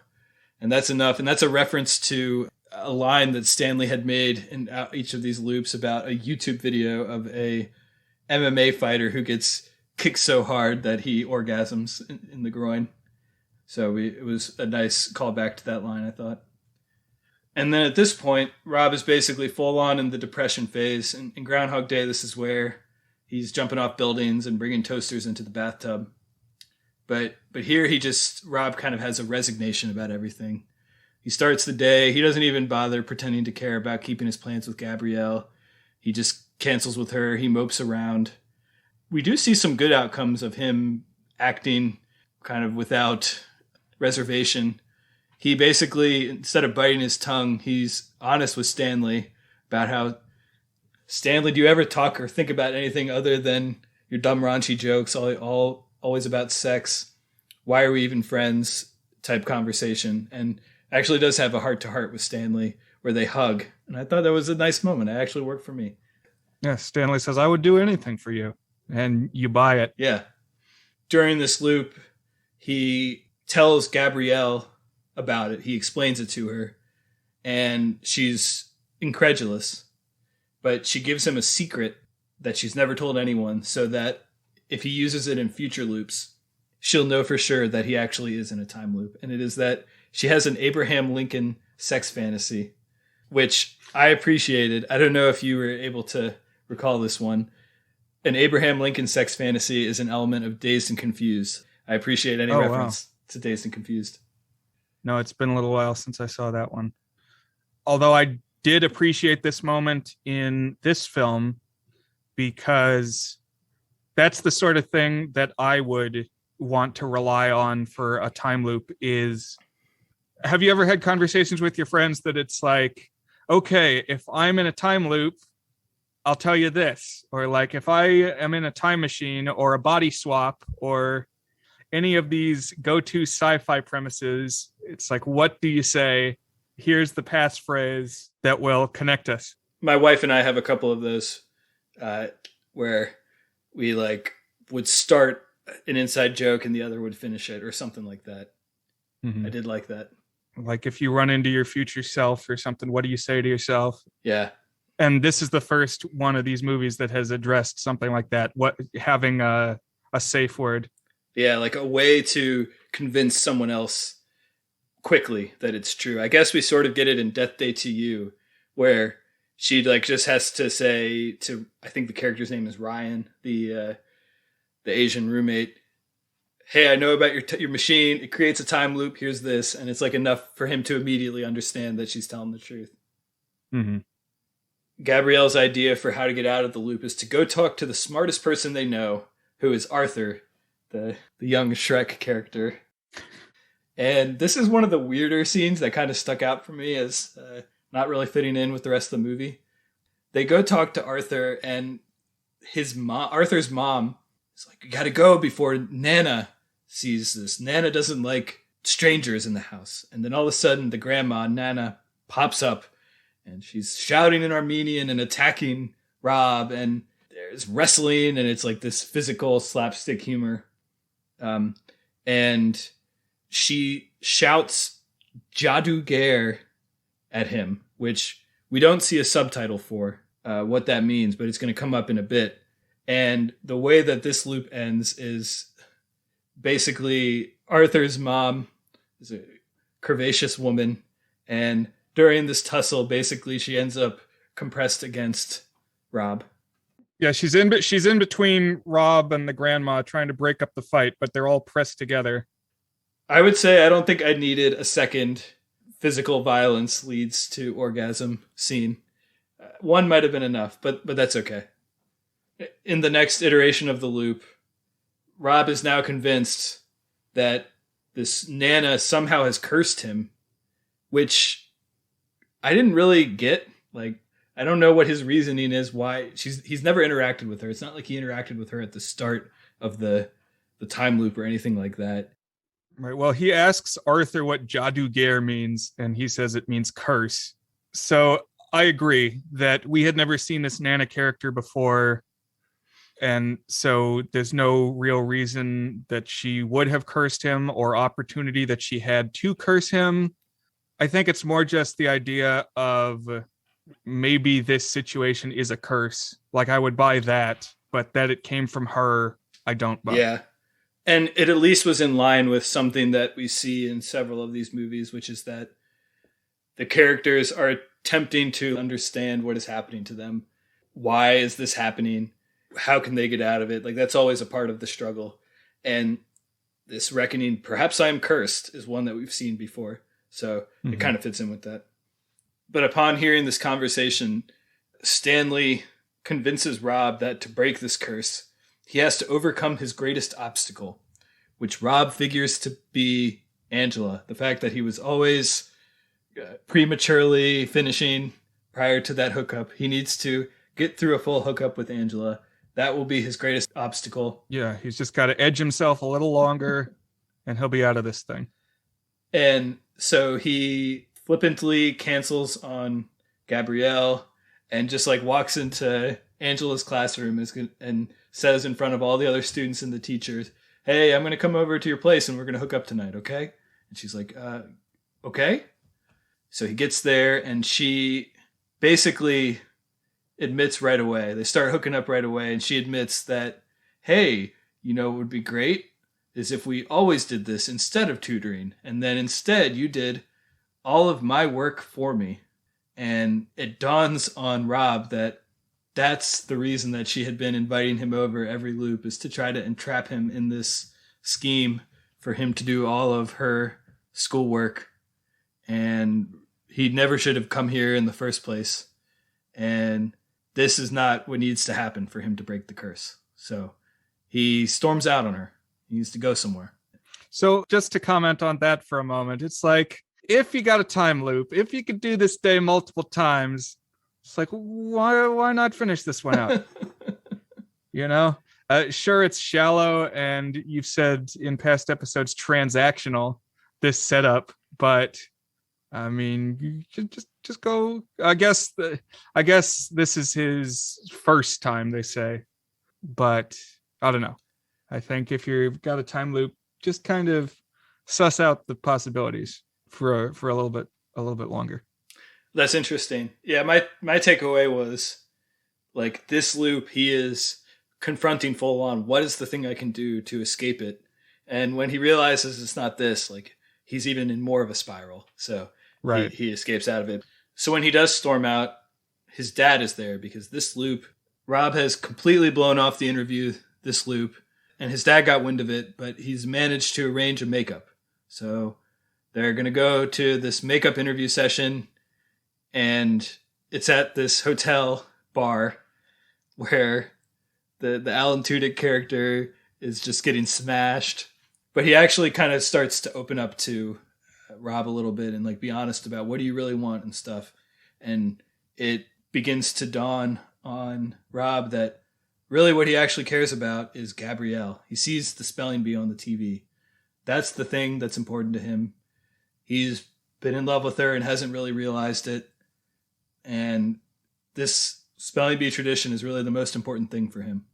and that's enough. And that's a reference to a line that Stanley had made in each of these loops about a YouTube video of a MMA fighter who gets kicked so hard that he orgasms in the groin. So it was a nice callback to that line, I thought. And then at this point, Rob is basically full on in the depression phase. In Groundhog Day, this is where he's jumping off buildings and bringing toasters into the bathtub. But here Rob kind of has a resignation about everything. He starts the day. He doesn't even bother pretending to care about keeping his plans with Gabrielle. He just cancels with her. He mopes around. We do see some good outcomes of him acting kind of without reservation. He basically, instead of biting his tongue, he's honest with Stanley about how, Stanley, do you ever talk or think about anything other than your dumb raunchy jokes, always about sex? Why are we even friends? Type conversation. And actually does have a heart-to-heart with Stanley where they hug. And I thought that was a nice moment. It actually worked for me. Yeah, Stanley says, I would do anything for you. And you buy it. Yeah. During this loop, he tells Gabrielle about it. He explains it to her. And she's incredulous. But she gives him a secret that she's never told anyone so that if he uses it in future loops, she'll know for sure that he actually is in a time loop. And it is that she has an Abraham Lincoln sex fantasy, which I appreciated. I don't know if you were able to recall this one. An Abraham Lincoln sex fantasy is an element of Dazed and Confused. I appreciate any reference to Dazed and Confused. No, it's been a little while since I saw that one. Although I did appreciate this moment in this film because that's the sort of thing that I would want to rely on for a time loop is, have you ever had conversations with your friends that it's like, okay, if I'm in a time loop, I'll tell you this, or like if I am in a time machine or a body swap or any of these go-to sci-fi premises, it's like, what do you say? Here's the passphrase that will connect us. My wife and I have a couple of those where we would start an inside joke and the other would finish it or something like that. Mm-hmm. I did like that. Like if you run into your future self or something, what do you say to yourself? Yeah. And this is the first one of these movies that has addressed something like that. What, having a safe word. Yeah, like a way to convince someone else quickly that it's true. I guess we sort of get it in Death Day to You, where she just has to say to, I think the character's name is Ryan, the Asian roommate, hey, I know about your machine. It creates a time loop. Here's this. And it's enough for him to immediately understand that she's telling the truth. Mm-hmm. Gabrielle's idea for how to get out of the loop is to go talk to the smartest person they know, who is Arthur, the young Shrek character. And this is one of the weirder scenes that kind of stuck out for me as not really fitting in with the rest of the movie. They go talk to Arthur, and Arthur's mom is like, you gotta go before Nana sees this. Nana doesn't like strangers in the house. And then all of a sudden, the grandma, Nana, pops up, and she's shouting in Armenian and attacking Rob, and there's wrestling, and it's this physical slapstick humor. And she shouts Jaduger at him, which we don't see a subtitle for what that means, but it's going to come up in a bit. And the way that this loop ends is basically Arthur's mom is a curvaceous woman, and during this tussle, basically she ends up compressed against Rob. Yeah, she's in between Rob and the grandma trying to break up the fight, but they're all pressed together. I would say I don't think I needed a second physical violence leads to orgasm scene. One might have been enough, but that's okay. In the next iteration of the loop, Rob is now convinced that this Nana somehow has cursed him, which I didn't really get. I don't know what his reasoning is, why he's never interacted with her. It's not like he interacted with her at the start of the time loop or anything like that. Right. Well, he asks Arthur what Jaduger means, and he says it means curse. So I agree that we had never seen this Nana character before, and so there's no real reason that she would have cursed him or opportunity that she had to curse him. I think it's more just the idea of maybe this situation is a curse. Like I would buy that, but that it came from her, I don't buy. Yeah. And it at least was in line with something that we see in several of these movies, which is that the characters are attempting to understand what is happening to them. Why is this happening? How can they get out of it? Like, that's always a part of the struggle. And this reckoning, perhaps I'm cursed, is one that we've seen before. So it kind of fits in with that. But upon hearing this conversation, Stanley convinces Rob that to break this curse, he has to overcome his greatest obstacle, which Rob figures to be Angela. The fact that he was always prematurely finishing prior to that hookup. He needs to get through a full hookup with Angela. That will be his greatest obstacle. Yeah, he's just got to edge himself a little longer and he'll be out of this thing. And so he flippantly cancels on Gabrielle and just like walks into Angela's classroom and says in front of all the other students and the teachers, "Hey, I'm going to come over to your place and we're going to hook up tonight, okay?" And she's like, okay. So he gets there and she basically admits right away. They start hooking up right away and she admits that, hey, you know what would be great is if we always did this instead of tutoring. And then instead you did all of my work for me. And it dawns on Rob that that's the reason that she had been inviting him over every loop, is to try to entrap him in this scheme for him to do all of her schoolwork. And he never should have come here in the first place. And this is not what needs to happen for him to break the curse. So he storms out on her. He needs to go somewhere. So just to comment on that for a moment, it's like, if you got a time loop, if you could do this day multiple times, it's like, why not finish this one out? You know, sure, it's shallow, and you've said in past episodes transactional, this setup, but I mean, you should just go. I guess this is his first time, they say, but I don't know. I think if you've got a time loop, just kind of suss out the possibilities for a little bit longer. That's interesting. Yeah, my takeaway was like, this loop, he is confronting full on, what is the thing I can do to escape it? And when he realizes it's not this, like, he's even in more of a spiral. So right. He escapes out of it. So when he does storm out, his dad is there because this loop, Rob has completely blown off the interview, this loop, and his dad got wind of it, but he's managed to arrange a makeup. So they're going to go to this makeup interview session, and it's at this hotel bar where the Alan Tudyk character is just getting smashed. But he actually kind of starts to open up to Rob a little bit and like be honest about what do you really want and stuff. And it begins to dawn on Rob that really what he actually cares about is Gabrielle. He sees the spelling bee on the TV. That's the thing that's important to him. He's been in love with her and hasn't really realized it. And this spelling bee tradition is really the most important thing for him.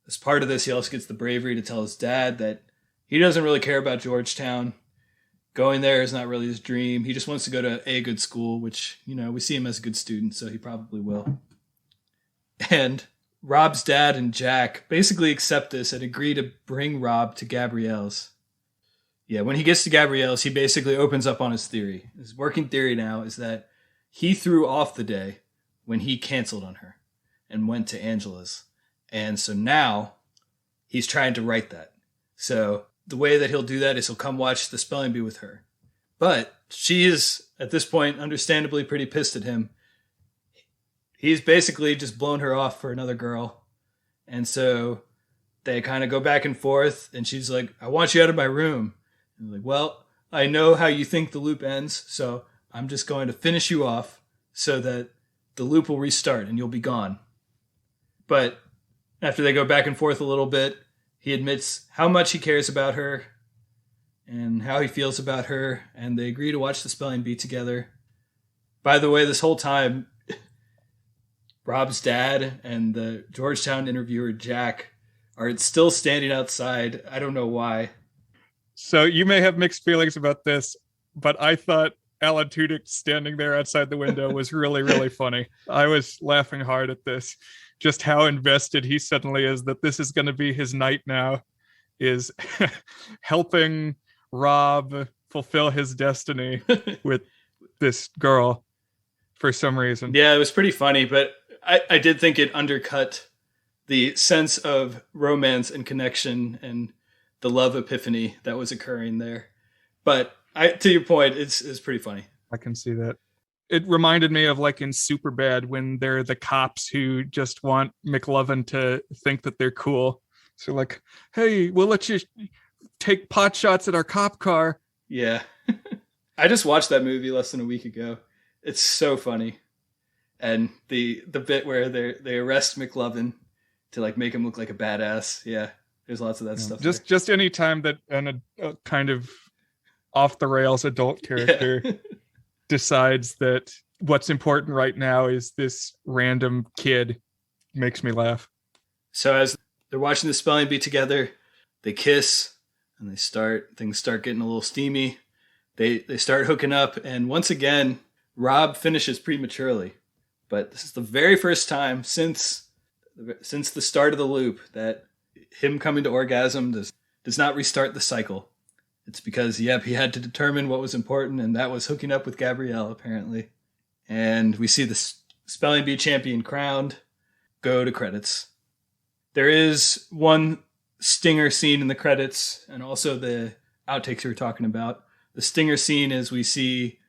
As part of this, he also gets the bravery to tell his dad that he doesn't really care about Georgetown. Going there is not really his dream. He just wants to go to a good school, which, you know, we see him as a good student, so he probably will. And Rob's dad and Jack basically accept this and agree to bring Rob to Gabrielle's. Yeah, when he gets to Gabrielle's, he basically opens up on his theory. His working theory now is that he threw off the day when he canceled on her and went to Angela's. And so now he's trying to right that. So the way that he'll do that is he'll come watch the spelling bee with her. But she is, at this point, understandably pretty pissed at him. He's basically just blown her off for another girl. And so they kind of go back and forth. And she's like, I want you out of my room. And I'm like, well, I know how you think the loop ends. So I'm just going to finish you off so that the loop will restart and you'll be gone. But after they go back and forth a little bit, he admits how much he cares about her and how he feels about her. And they agree to watch the spelling bee together. By the way, this whole time, Rob's dad and the Georgetown interviewer, Jack, are still standing outside. I don't know why. So you may have mixed feelings about this, but I thought Alan Tudyk standing there outside the window was really, really funny. I was laughing hard at this. Just how invested he suddenly is that this is going to be his night now, is helping Rob fulfill his destiny with this girl for some reason. Yeah, it was pretty funny, but I did think it undercut the sense of romance and connection and the love epiphany that was occurring there. But to your point, it's pretty funny. I can see that. It reminded me of like in Superbad when they're the cops who just want McLovin to think that they're cool. So like, hey, we'll let you take pot shots at our cop car. Yeah. I just watched that movie less than a week ago. It's so funny. And the bit where they arrest McLovin to like make him look like a badass. Yeah. There's lots of that stuff. Just any time that a kind of off the rails adult character decides that what's important right now is this random kid makes me laugh. So as they're watching the spelling bee together, they kiss and things start getting a little steamy. They start hooking up, and once again, Rob finishes prematurely. But this is the very first time since the start of the loop that him coming to orgasm does not restart the cycle. It's because, he had to determine what was important, and that was hooking up with Gabrielle, apparently. And we see the spelling bee champion crowned. Go to credits. There is one stinger scene in the credits, and also the outtakes we were talking about. The stinger scene is we see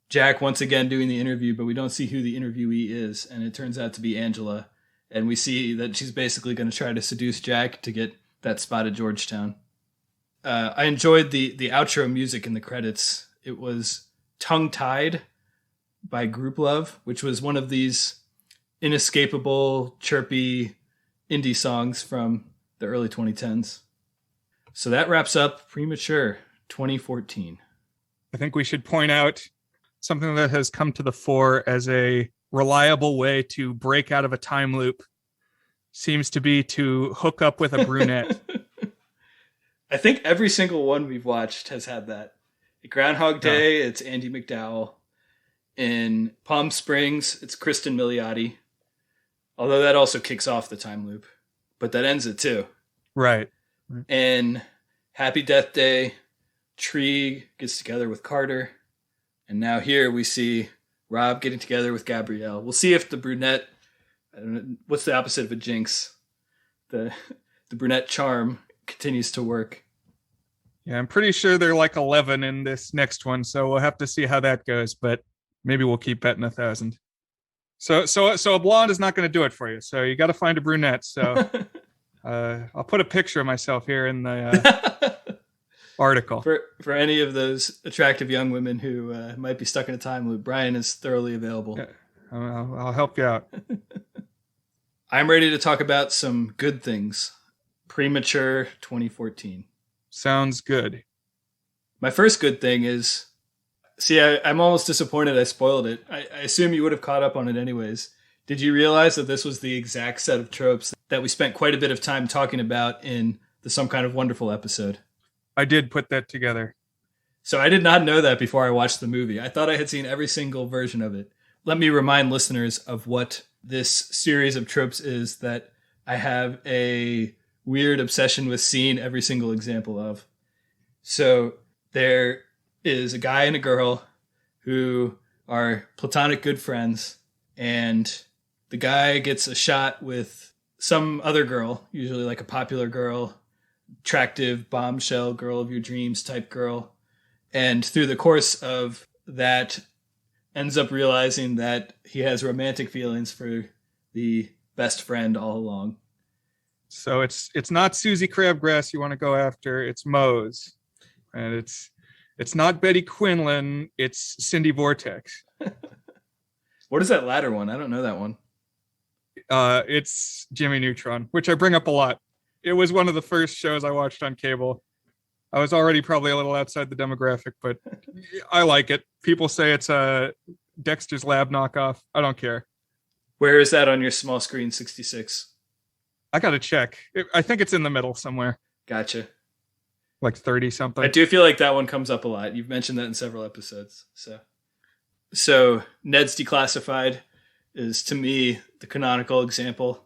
Jack once again doing the interview, but we don't see who the interviewee is, and it turns out to be Angela. And we see that she's basically going to try to seduce Jack to get that spot at Georgetown. I enjoyed the outro music in the credits. It was Tongue Tied by Group Love, which was one of these inescapable, chirpy indie songs from the early 2010s. So that wraps up Premature 2014. I think we should point out something that has come to the fore as a reliable way to break out of a time loop seems to be to hook up with a brunette. I think every single one we've watched has had that. At Groundhog Day, It's Andy McDowell. In Palm Springs, it's Kristen Milioti. Although that also kicks off the time loop. But that ends it too. Right. And Happy Death Day, Tree gets together with Carter. And now here we see Rob getting together with Gabrielle. We'll see if the brunette, I don't know, what's the opposite of a jinx? The brunette charm continues to work. Yeah, I'm pretty sure they're like 11 in this next one, so we'll have to see how that goes, but maybe we'll keep betting 1,000. So a blonde is not going to do it for you. So you got to find a brunette. So I'll put a picture of myself here in the article. For any of those attractive young women who might be stuck in a time loop, Brian is thoroughly available. Yeah, I'll help you out. I'm ready to talk about some good things. Premature 2014. Sounds good. My first good thing is, I'm almost disappointed I spoiled it. I assume you would have caught up on it anyways. Did you realize that this was the exact set of tropes that we spent quite a bit of time talking about in the Some Kind of Wonderful episode? I did put that together. So I did not know that before I watched the movie. I thought I had seen every single version of it. Let me remind listeners of what this series of tropes is that I have a weird obsession with seeing every single example of. So there is a guy and a girl who are platonic good friends, and the guy gets a shot with some other girl, usually like a popular girl, attractive bombshell girl of your dreams type girl. And through the course of that, ends up realizing that he has romantic feelings for the best friend all along. So it's not Susie Crabgrass you want to go after, it's Mose. And it's not Betty Quinlan, it's Cindy Vortex. What is that latter one? I don't know that one. It's Jimmy Neutron, which I bring up a lot. It was one of the first shows I watched on cable. I was already probably a little outside the demographic, but I like it. People say it's a Dexter's Lab knockoff. I don't care. Where is that on your small screen 66? I got to check. I think it's in the middle somewhere. Gotcha. Like 30 something. I do feel like that one comes up a lot. You've mentioned that in several episodes. So So Ned's Declassified is, to me, the canonical example,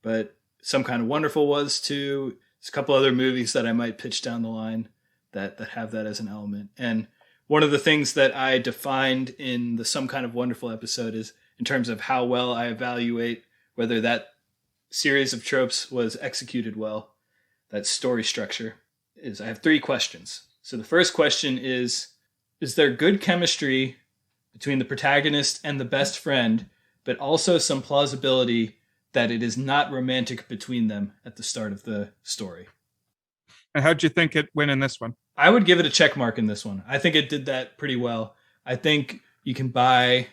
but Some Kind of Wonderful was too. There's a couple other movies that I might pitch down the line that have that as an element. And one of the things that I defined in the Some Kind of Wonderful episode is in terms of how well I evaluate whether that series of tropes was executed well, that story structure, is I have 3 questions. So the first question is there good chemistry between the protagonist and the best friend, but also some plausibility that it is not romantic between them at the start of the story? And how'd you think it went in this one? I would give it a check mark in this one. I think it did that pretty well. I think you can buy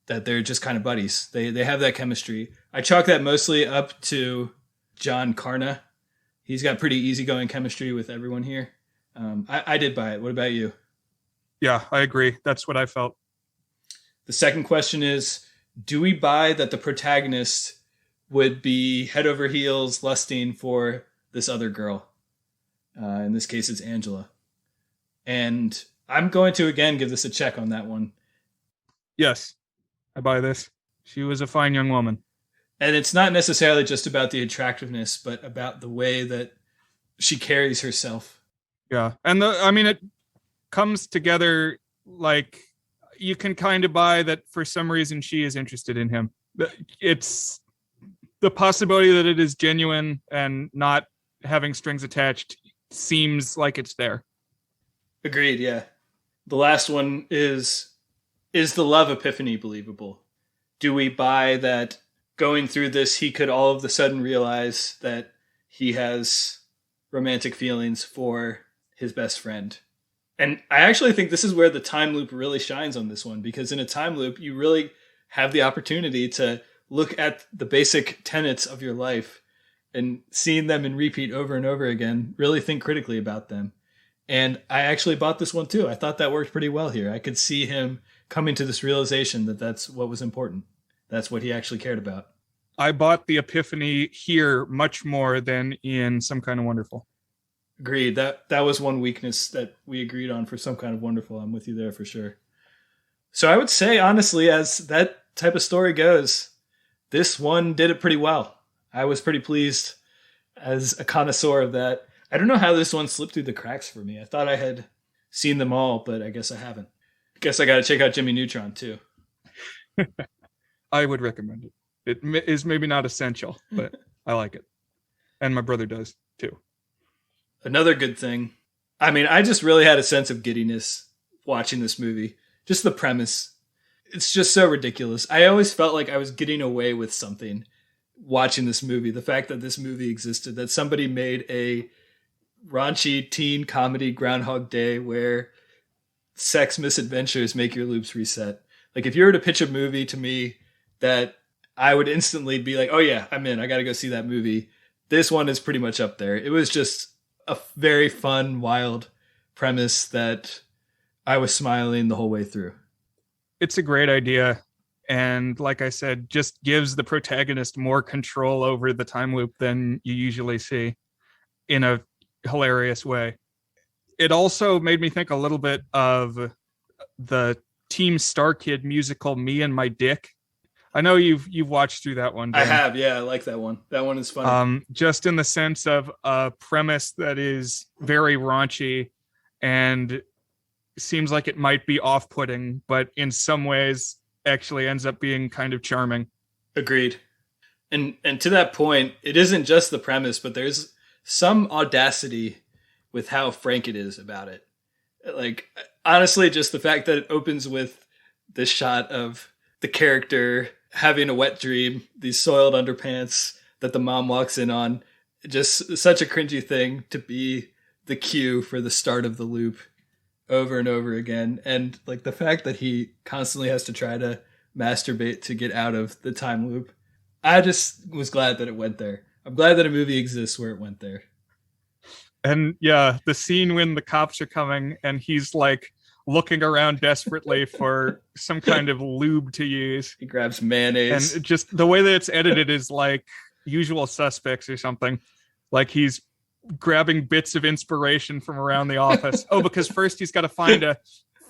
that they're just kind of buddies. They have that chemistry. I chalk that mostly up to John Carna. He's got pretty easygoing chemistry with everyone here. I did buy it. What about you? Yeah, I agree. That's what I felt. The second question is, do we buy that the protagonist would be head over heels lusting for this other girl? In this case, it's Angela. And I'm going to, again, give this a check on that one. Yes, I buy this. She was a fine young woman. And it's not necessarily just about the attractiveness, but about the way that she carries herself. Yeah. And it comes together like you can kind of buy that for some reason she is interested in him. It's the possibility that it is genuine and not having strings attached seems like it's there. Agreed, yeah. The last one is the love epiphany believable? Do we buy that going through this, he could all of a sudden realize that he has romantic feelings for his best friend? And I actually think this is where the time loop really shines on this one, because in a time loop, you really have the opportunity to look at the basic tenets of your life and seeing them in repeat over and over again, really think critically about them. And I actually bought this one too. I thought that worked pretty well here. I could see him coming to this realization that that's what was important. That's what he actually cared about. I bought the epiphany here much more than in Some Kind of Wonderful. Agreed. That was one weakness that we agreed on for Some Kind of Wonderful. I'm with you there for sure. So I would say, honestly, as that type of story goes, this one did it pretty well. I was pretty pleased as a connoisseur of that. I don't know how this one slipped through the cracks for me. I thought I had seen them all, but I guess I haven't. I guess I got to check out Jimmy Neutron too. I would recommend it. It is maybe not essential, but I like it. And my brother does too. Another good thing. I mean, I just really had a sense of giddiness watching this movie. Just the premise. It's just so ridiculous. I always felt like I was getting away with something watching this movie. The fact that this movie existed, that somebody made a raunchy teen comedy Groundhog Day where sex misadventures make your loops reset. Like if you were to pitch a movie to me that I would instantly be like, oh yeah, I'm in. I got to go see that movie. This one is pretty much up there. It was just a very fun, wild premise that I was smiling the whole way through. It's a great idea. And like I said, just gives the protagonist more control over the time loop than you usually see in a hilarious way. It also made me think a little bit of the Team Star Kid musical Me and My Dick. I know you've watched through that one, Dan. I have, yeah, I like that one. That one is fun. Just in the sense of a premise that is very raunchy and seems like it might be off-putting, but in some ways actually ends up being kind of charming. Agreed. And to that point, it isn't just the premise, but there's some audacity with how frank it is about it. Like, honestly, just the fact that it opens with this shot of the character having a wet dream, these soiled underpants that the mom walks in on, just such a cringy thing to be the cue for the start of the loop over and over again. And like the fact that he constantly has to try to masturbate to get out of the time loop. I just was glad that it went there. I'm glad that a movie exists where it went there. And yeah, the scene when the cops are coming and he's like looking around desperately for some kind of lube to use. He grabs mayonnaise. And just the way that it's edited is like Usual Suspects or something. Like he's grabbing bits of inspiration from around the office. Oh, because first he's got to find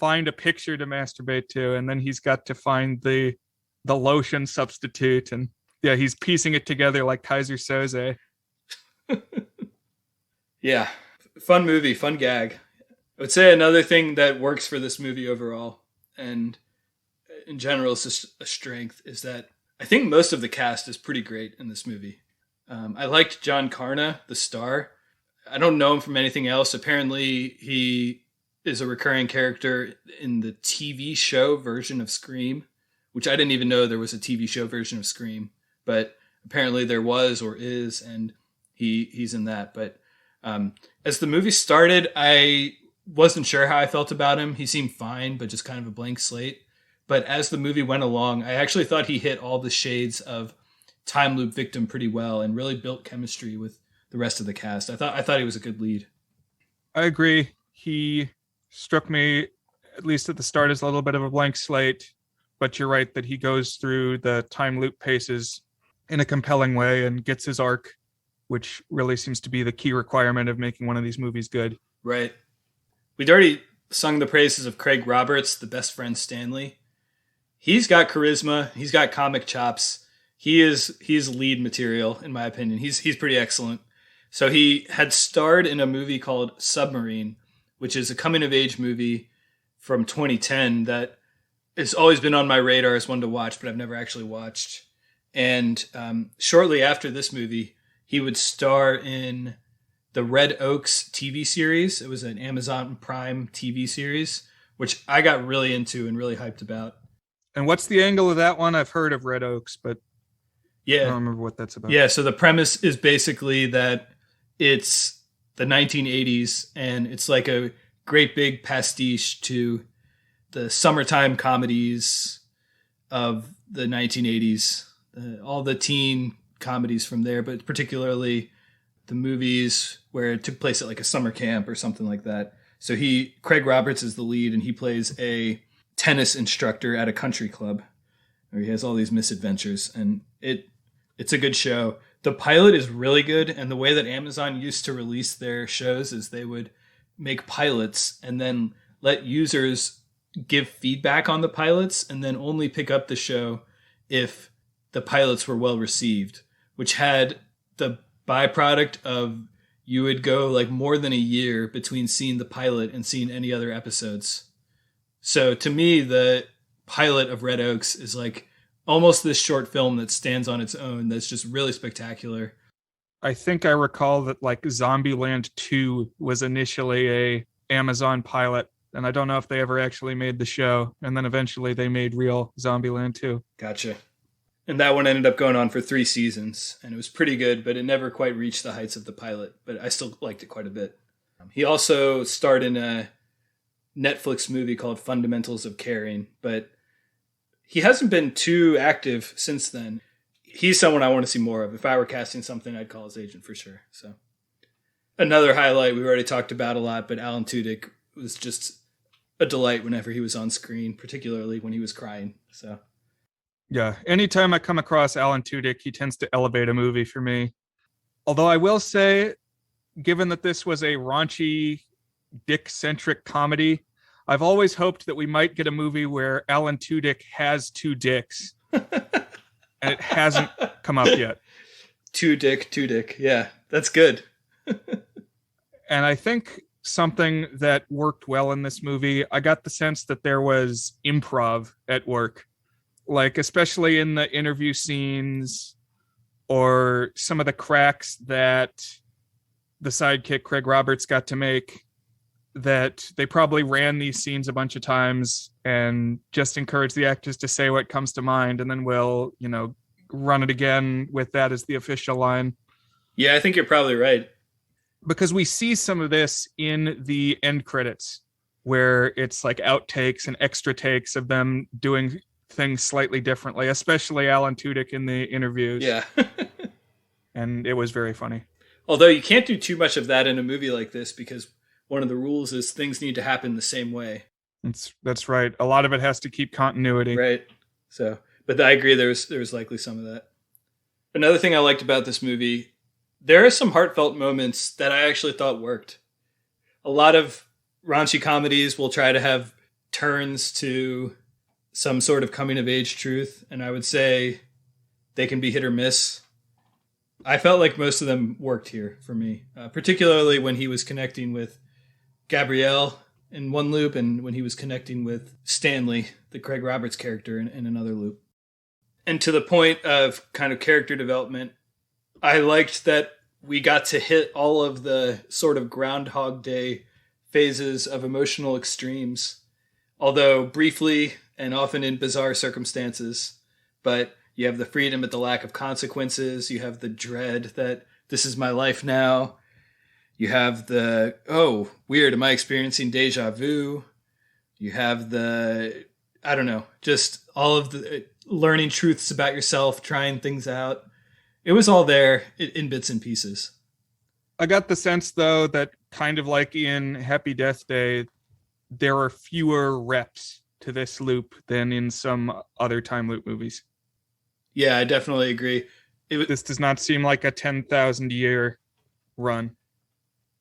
find a picture to masturbate to, and then he's got to find the lotion substitute, and yeah, he's piecing it together like Kaiser Soze. Yeah, fun movie, fun gag. I would say another thing that works for this movie overall, and in general is just a strength, is that I think most of the cast is pretty great in this movie. I liked John Carna, the star. I don't know him from anything else. Apparently, he is a recurring character in the TV show version of Scream, which I didn't even know there was a TV show version of Scream, but apparently there was or is, and he's in that. But as the movie started, I wasn't sure how I felt about him. He seemed fine, but just kind of a blank slate. But as the movie went along, I actually thought he hit all the shades of time loop victim pretty well and really built chemistry with the rest of the cast. I thought he was a good lead. I agree. He struck me, at least at the start, as a little bit of a blank slate, but you're right that he goes through the time loop paces in a compelling way and gets his arc, which really seems to be the key requirement of making one of these movies good. Right. We'd already sung the praises of Craig Roberts, the best friend Stanley. He's got charisma. He's got comic chops. He's lead material, in my opinion. He's pretty excellent. So he had starred in a movie called Submarine, which is a coming-of-age movie from 2010 that has always been on my radar as one to watch, but I've never actually watched. And shortly after this movie, he would star in the Red Oaks TV series. It was an Amazon Prime TV series, which I got really into and really hyped about. And what's the angle of that one? I've heard of Red Oaks, but yeah, I don't remember what that's about. Yeah, so the premise is basically that it's the 1980s, and it's like a great big pastiche to the summertime comedies of the 1980s, all the teen comedies from there, but particularly the movies where it took place at like a summer camp or something like that. So Craig Roberts is the lead, and he plays a tennis instructor at a country club where he has all these misadventures, and it's a good show. The pilot is really good, and the way that Amazon used to release their shows is they would make pilots and then let users give feedback on the pilots and then only pick up the show if the pilots were well received, which had the byproduct of you would go like more than a year between seeing the pilot and seeing any other episodes. So to me, the pilot of Red Oaks is like almost this short film that stands on its own that's just really spectacular. I think I recall that like Zombieland 2 was initially a Amazon pilot, and I don't know if they ever actually made the show, and then eventually they made real Zombieland 2. Gotcha. And that one ended up going on for 3 seasons, and it was pretty good, but it never quite reached the heights of the pilot, but I still liked it quite a bit. He also starred in a Netflix movie called Fundamentals of Caring, but he hasn't been too active since then. He's someone I want to see more of. If I were casting something, I'd call his agent for sure. So another highlight we've already talked about a lot, but Alan Tudyk was just a delight whenever he was on screen, particularly when he was crying. So yeah, anytime I come across Alan Tudyk, he tends to elevate a movie for me. Although I will say, given that this was a raunchy, dick-centric comedy, I've always hoped that we might get a movie where Alan Tudyk has 2 dicks. And it hasn't come up yet. Tudyk. Yeah, that's good. And I think something that worked well in this movie, I got the sense that there was improv at work. Like, especially in the interview scenes or some of the cracks that the sidekick Craig Roberts got to make, that they probably ran these scenes a bunch of times and just encouraged the actors to say what comes to mind, and then we'll, run it again with that as the official line. Yeah, I think you're probably right. Because we see some of this in the end credits, where it's like outtakes and extra takes of them doing things slightly differently, especially Alan Tudyk in the interviews. Yeah. And it was very funny. Although you can't do too much of that in a movie like this, because one of the rules is things need to happen the same way. That's right. A lot of it has to keep continuity. Right. So, but I agree, there's likely some of that. Another thing I liked about this movie, there are some heartfelt moments that I actually thought worked. A lot of raunchy comedies will try to have turns to some sort of coming of age truth. And I would say they can be hit or miss. I felt like most of them worked here for me, particularly when he was connecting with Gabrielle in one loop and when he was connecting with Stanley, the Craig Roberts character, in another loop. And to the point of kind of character development, I liked that we got to hit all of the sort of Groundhog Day phases of emotional extremes, although briefly and often in bizarre circumstances. But you have the freedom at the lack of consequences. You have the dread that this is my life now. You have the, oh, weird, am I experiencing deja vu? You have the, I don't know, just all of the learning truths about yourself, trying things out. It was all there in bits and pieces. I got the sense, though, that kind of like in Happy Death Day, there are fewer reps to this loop than in some other time loop movies. Yeah, I definitely agree. This does not seem like a 10,000 year run.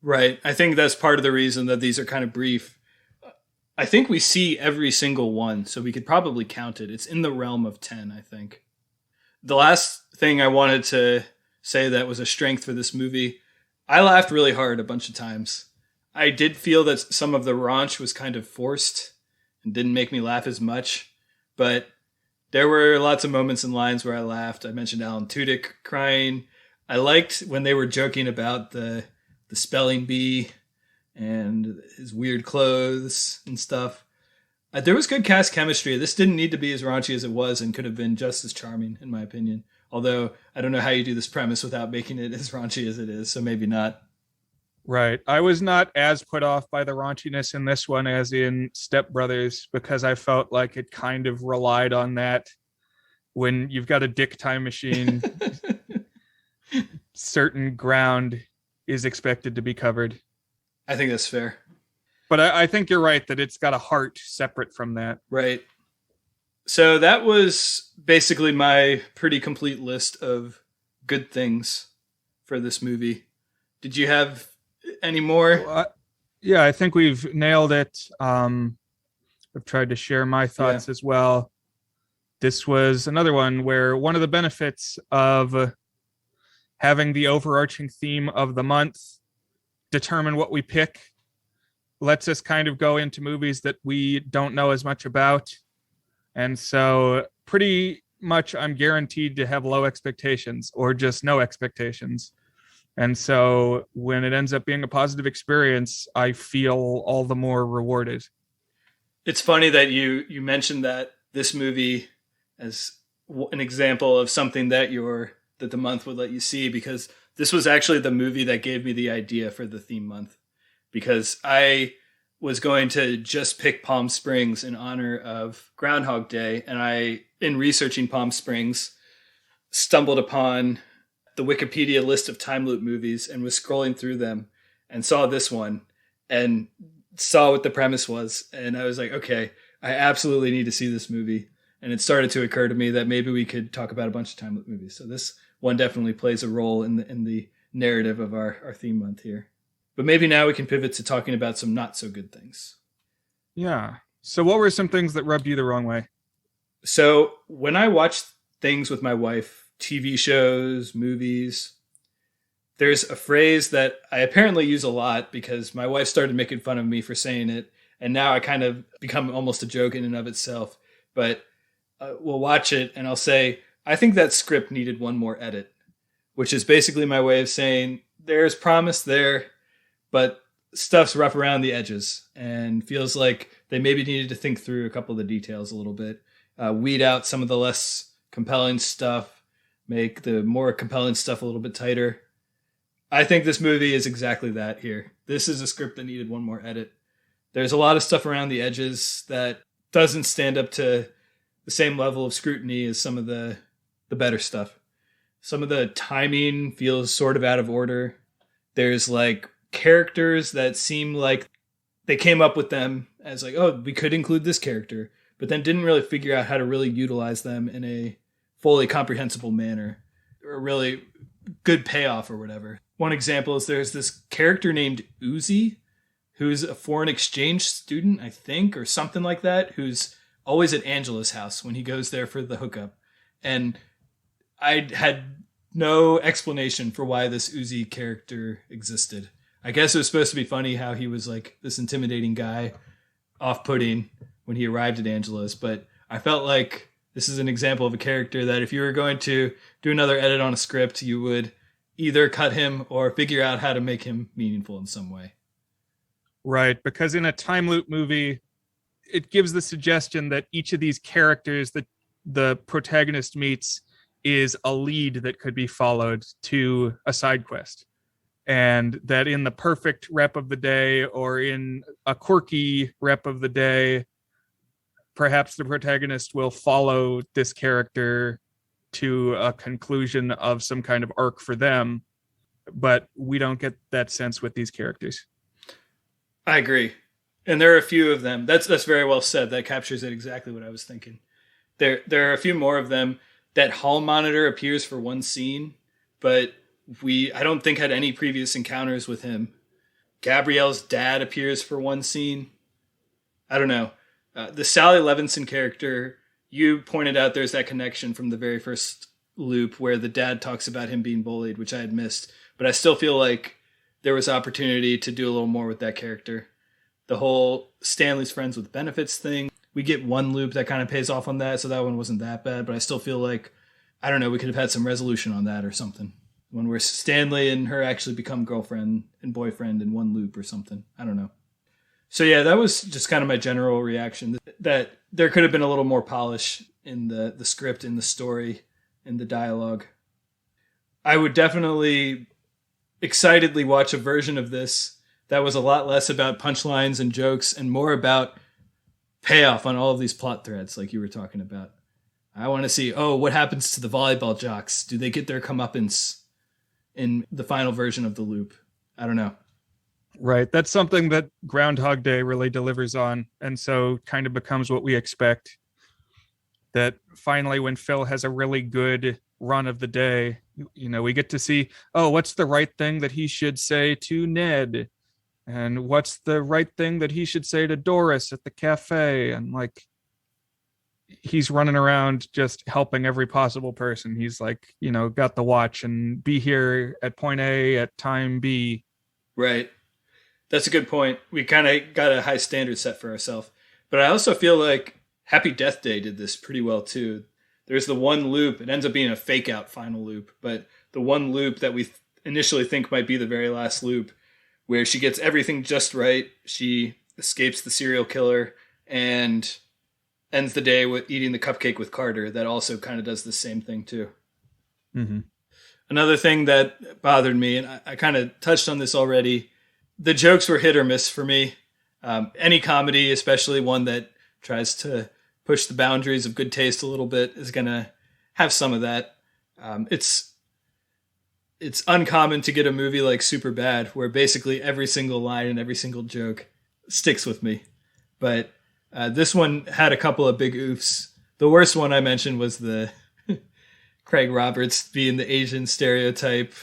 Right. I think that's part of the reason that these are kind of brief. I think we see every single one, so we could probably count it. It's in the realm of 10, I think. The last thing I wanted to say that was a strength for this movie, I laughed really hard a bunch of times. I did feel that some of the raunch was kind of forced and didn't make me laugh as much, but there were lots of moments and lines where I laughed. I mentioned Alan Tudyk crying. I liked when they were joking about the spelling bee and his weird clothes and stuff. There was good cast chemistry. This didn't need to be as raunchy as it was and could have been just as charming, in my opinion. Although I don't know how you do this premise without making it as raunchy as it is, so maybe not. Right. I was not as put off by the raunchiness in this one as in Step Brothers, because I felt like it kind of relied on that. When you've got a dick time machine, certain ground is expected to be covered. I think that's fair. But I think you're right that it's got a heart separate from that. Right. So that was basically my pretty complete list of good things for this movie. Did you have any more? Yeah, I think we've nailed it. I've tried to share my thoughts as well. This was another one where one of the benefits of having the overarching theme of the month determine what we pick lets us kind of go into movies that we don't know as much about. And so pretty much I'm guaranteed to have low expectations or just no expectations. And so when it ends up being a positive experience, I feel all the more rewarded. It's funny that you mentioned that this movie as an example of something that the month would let you see, because this was actually the movie that gave me the idea for the theme month, because I was going to just pick Palm Springs in honor of Groundhog Day. And I, in researching Palm Springs, stumbled upon the Wikipedia list of time loop movies and was scrolling through them and saw this one and saw what the premise was. And I was like, okay, I absolutely need to see this movie. And it started to occur to me that maybe we could talk about a bunch of time loop movies. So this one definitely plays a role in the narrative of our theme month here. But maybe now we can pivot to talking about some not so good things. Yeah. So what were some things that rubbed you the wrong way? So when I watch things with my wife, TV shows, movies, there's a phrase that I apparently use a lot because my wife started making fun of me for saying it. And now I kind of become almost a joke in and of itself. But we'll watch it and I'll say, I think that script needed one more edit, which is basically my way of saying there's promise there, but stuff's rough around the edges and feels like they maybe needed to think through a couple of the details a little bit, weed out some of the less compelling stuff, make the more compelling stuff a little bit tighter. I think this movie is exactly that here. This is a script that needed one more edit. There's a lot of stuff around the edges that doesn't stand up to the same level of scrutiny as some of the better stuff. Some of the timing feels sort of out of order. There's like characters that seem like they came up with them as like, oh, we could include this character, but then didn't really figure out how to really utilize them in a fully comprehensible manner or really good payoff or whatever. One example is there's this character named Uzi who's a foreign exchange student, I think, or something like that, who's always at Angela's house when he goes there for the hookup. And I had no explanation for why this Uzi character existed. I guess it was supposed to be funny how he was like this intimidating guy, off-putting when he arrived at Angela's, but I felt like this is an example of a character that if you were going to do another edit on a script, you would either cut him or figure out how to make him meaningful in some way. Right, because in a time loop movie, it gives the suggestion that each of these characters that the protagonist meets is a lead that could be followed to a side quest. And that in the perfect rep of the day or in a quirky rep of the day, perhaps the protagonist will follow this character to a conclusion of some kind of arc for them. But we don't get that sense with these characters. I agree. And there are a few of them. That's very well said. That captures it exactly what I was thinking. There are a few more of them. That hall monitor appears for one scene, but I don't think had any previous encounters with him. Gabrielle's dad appears for one scene. I don't know. The Sally Levinson character, you pointed out there's that connection from the very first loop where the dad talks about him being bullied, which I had missed. But I still feel like there was opportunity to do a little more with that character. The whole Stanley's friends with benefits thing, we get one loop that kind of pays off on that, so that one wasn't that bad. But I still feel like, I don't know, we could have had some resolution on that or something. When where Stanley and her actually become girlfriend and boyfriend in one loop or something. I don't know. So yeah, that was just kind of my general reaction, that there could have been a little more polish in the script, in the story, in the dialogue. I would definitely excitedly watch a version of this that was a lot less about punchlines and jokes and more about payoff on all of these plot threads like you were talking about. I want to see, what happens to the volleyball jocks? Do they get their comeuppance in the final version of the loop? I don't know. Right. That's something that Groundhog Day really delivers on, and so kind of becomes what we expect. That finally, when Phil has a really good run of the day, we get to see, what's the right thing that he should say to Ned? And what's the right thing that he should say to Doris at the cafe? And like, he's running around just helping every possible person. He's like, got the watch and be here at point A at time B. Right. That's a good point. We kind of got a high standard set for ourselves. But I also feel like Happy Death Day did this pretty well too. There's the one loop. It ends up being a fake out final loop. But the one loop that we initially think might be the very last loop, where she gets everything just right. She escapes the serial killer and ends the day with eating the cupcake with Carter. That also kind of does the same thing too. Mm-hmm. Another thing that bothered me, and I kind of touched on this already, the jokes were hit or miss for me. Any comedy, especially one that tries to push the boundaries of good taste a little bit, is going to have some of that. It's uncommon to get a movie like Superbad where basically every single line and every single joke sticks with me. But this one had a couple of big oofs. The worst one I mentioned was the Craig Roberts being the Asian stereotype,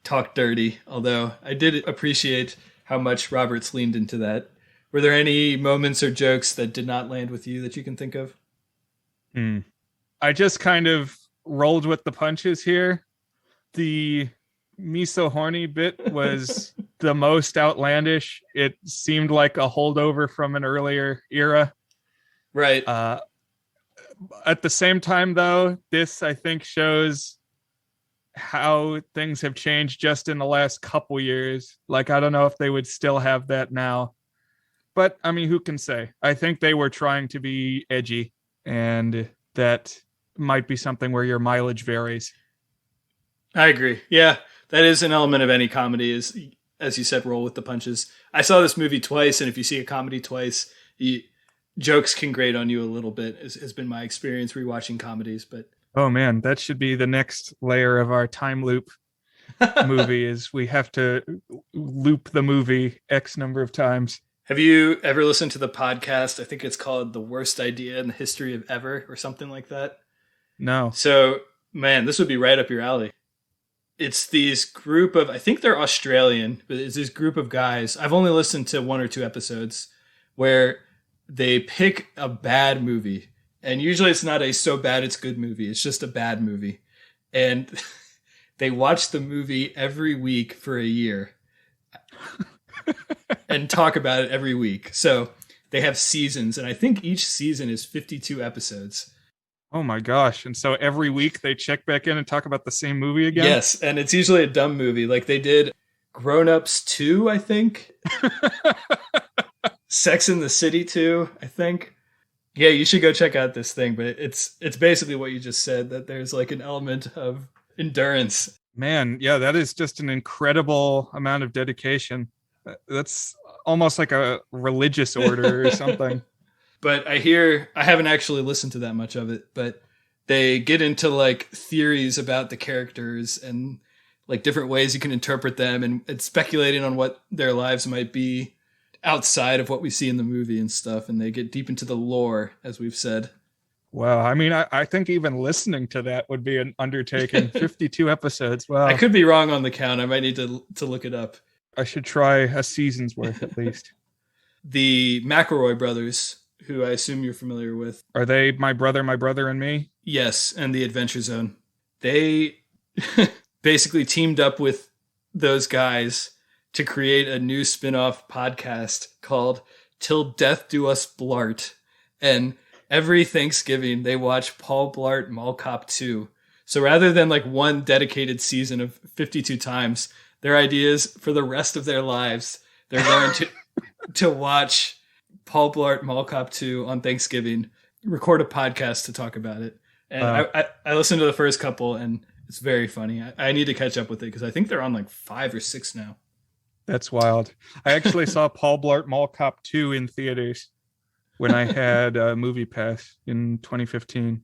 talk dirty. Although I did appreciate how much Roberts leaned into that. Were there any moments or jokes that did not land with you that you can think of? I just kind of rolled with the punches here. The me so horny bit was the most outlandish. It seemed like a holdover from an earlier era. Right. At the same time, though, this, I think, shows how things have changed just in the last couple years. Like, I don't know if they would still have that now. But, I mean, who can say? I think they were trying to be edgy, and that might be something where your mileage varies. I agree. Yeah, that is an element of any comedy, is, as you said, roll with the punches. I saw this movie twice, and if you see a comedy twice, jokes can grate on you a little bit, has been my experience rewatching comedies. But oh man, that should be the next layer of our time loop movie, is we have to loop the movie X number of times. Have you ever listened to the podcast? I think it's called The Worst Idea in the History of Ever or something like that. No. So, man, this would be right up your alley. It's these group of, I think they're Australian, but it's this group of guys. I've only listened to 1 or 2 episodes where they pick a bad movie. And usually it's not a so bad it's good movie. It's just a bad movie. And they watch the movie every week for a year and talk about it every week. So they have seasons, and I think each season is 52 episodes. Oh my gosh. And so every week they check back in and talk about the same movie again? Yes, and it's usually a dumb movie. Like they did Grown Ups 2, I think. Sex in the City 2, I think. Yeah, you should go check out this thing, but it's basically what you just said, that there's like an element of endurance. Man, yeah, that is just an incredible amount of dedication. That's almost like a religious order or something. But I haven't actually listened to that much of it, but they get into like theories about the characters and like different ways you can interpret them, and it's speculating on what their lives might be outside of what we see in the movie and stuff. And they get deep into the lore, as we've said. Wow. I mean, I think even listening to that would be an undertaking. 52 episodes. Wow. I could be wrong on the count. I might need to look it up. I should try a season's worth at least. The McElroy brothers, who I assume you're familiar with. Are they My Brother, and Me? Yes, and The Adventure Zone. They basically teamed up with those guys to create a new spin-off podcast called Till Death Do Us Blart. And every Thanksgiving, they watch Paul Blart Mall Cop 2. So rather than like one dedicated season of 52 times, their ideas for the rest of their lives, they're going to watch Paul Blart Mall Cop 2 on Thanksgiving, record a podcast to talk about it. And I listened to the first couple, and it's very funny. I need to catch up with it because I think they're on like 5 or 6 now. That's wild. I actually saw Paul Blart Mall Cop 2 in theaters when I had a movie pass in 2015.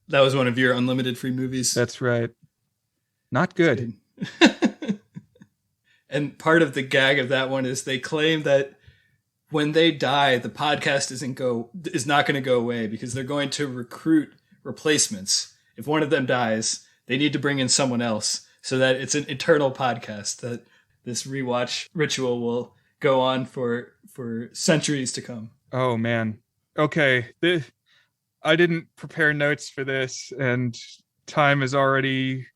That was one of your unlimited free movies. That's right. Not good. And part of the gag of that one is they claim that when they die, the podcast is not going to go away because they're going to recruit replacements. If one of them dies, they need to bring in someone else so that it's an eternal podcast, that this rewatch ritual will go on for centuries to come. Oh, man. Okay. I didn't prepare notes for this, and time is already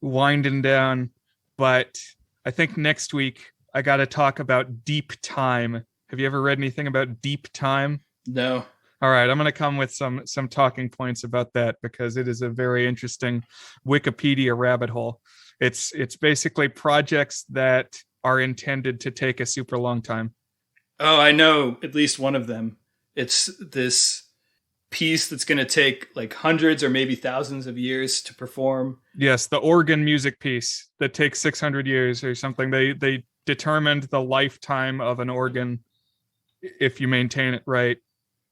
winding down, but I think next week I got to talk about deep time. Have you ever read anything about deep time? No. All right, I'm going to come with some talking points about that because it is a very interesting Wikipedia rabbit hole. It's basically projects that are intended to take a super long time. Oh, I know at least one of them. It's this piece that's going to take like hundreds or maybe thousands of years to perform. Yes, the organ music piece that takes 600 years or something. They determined the lifetime of an organ if you maintain it right,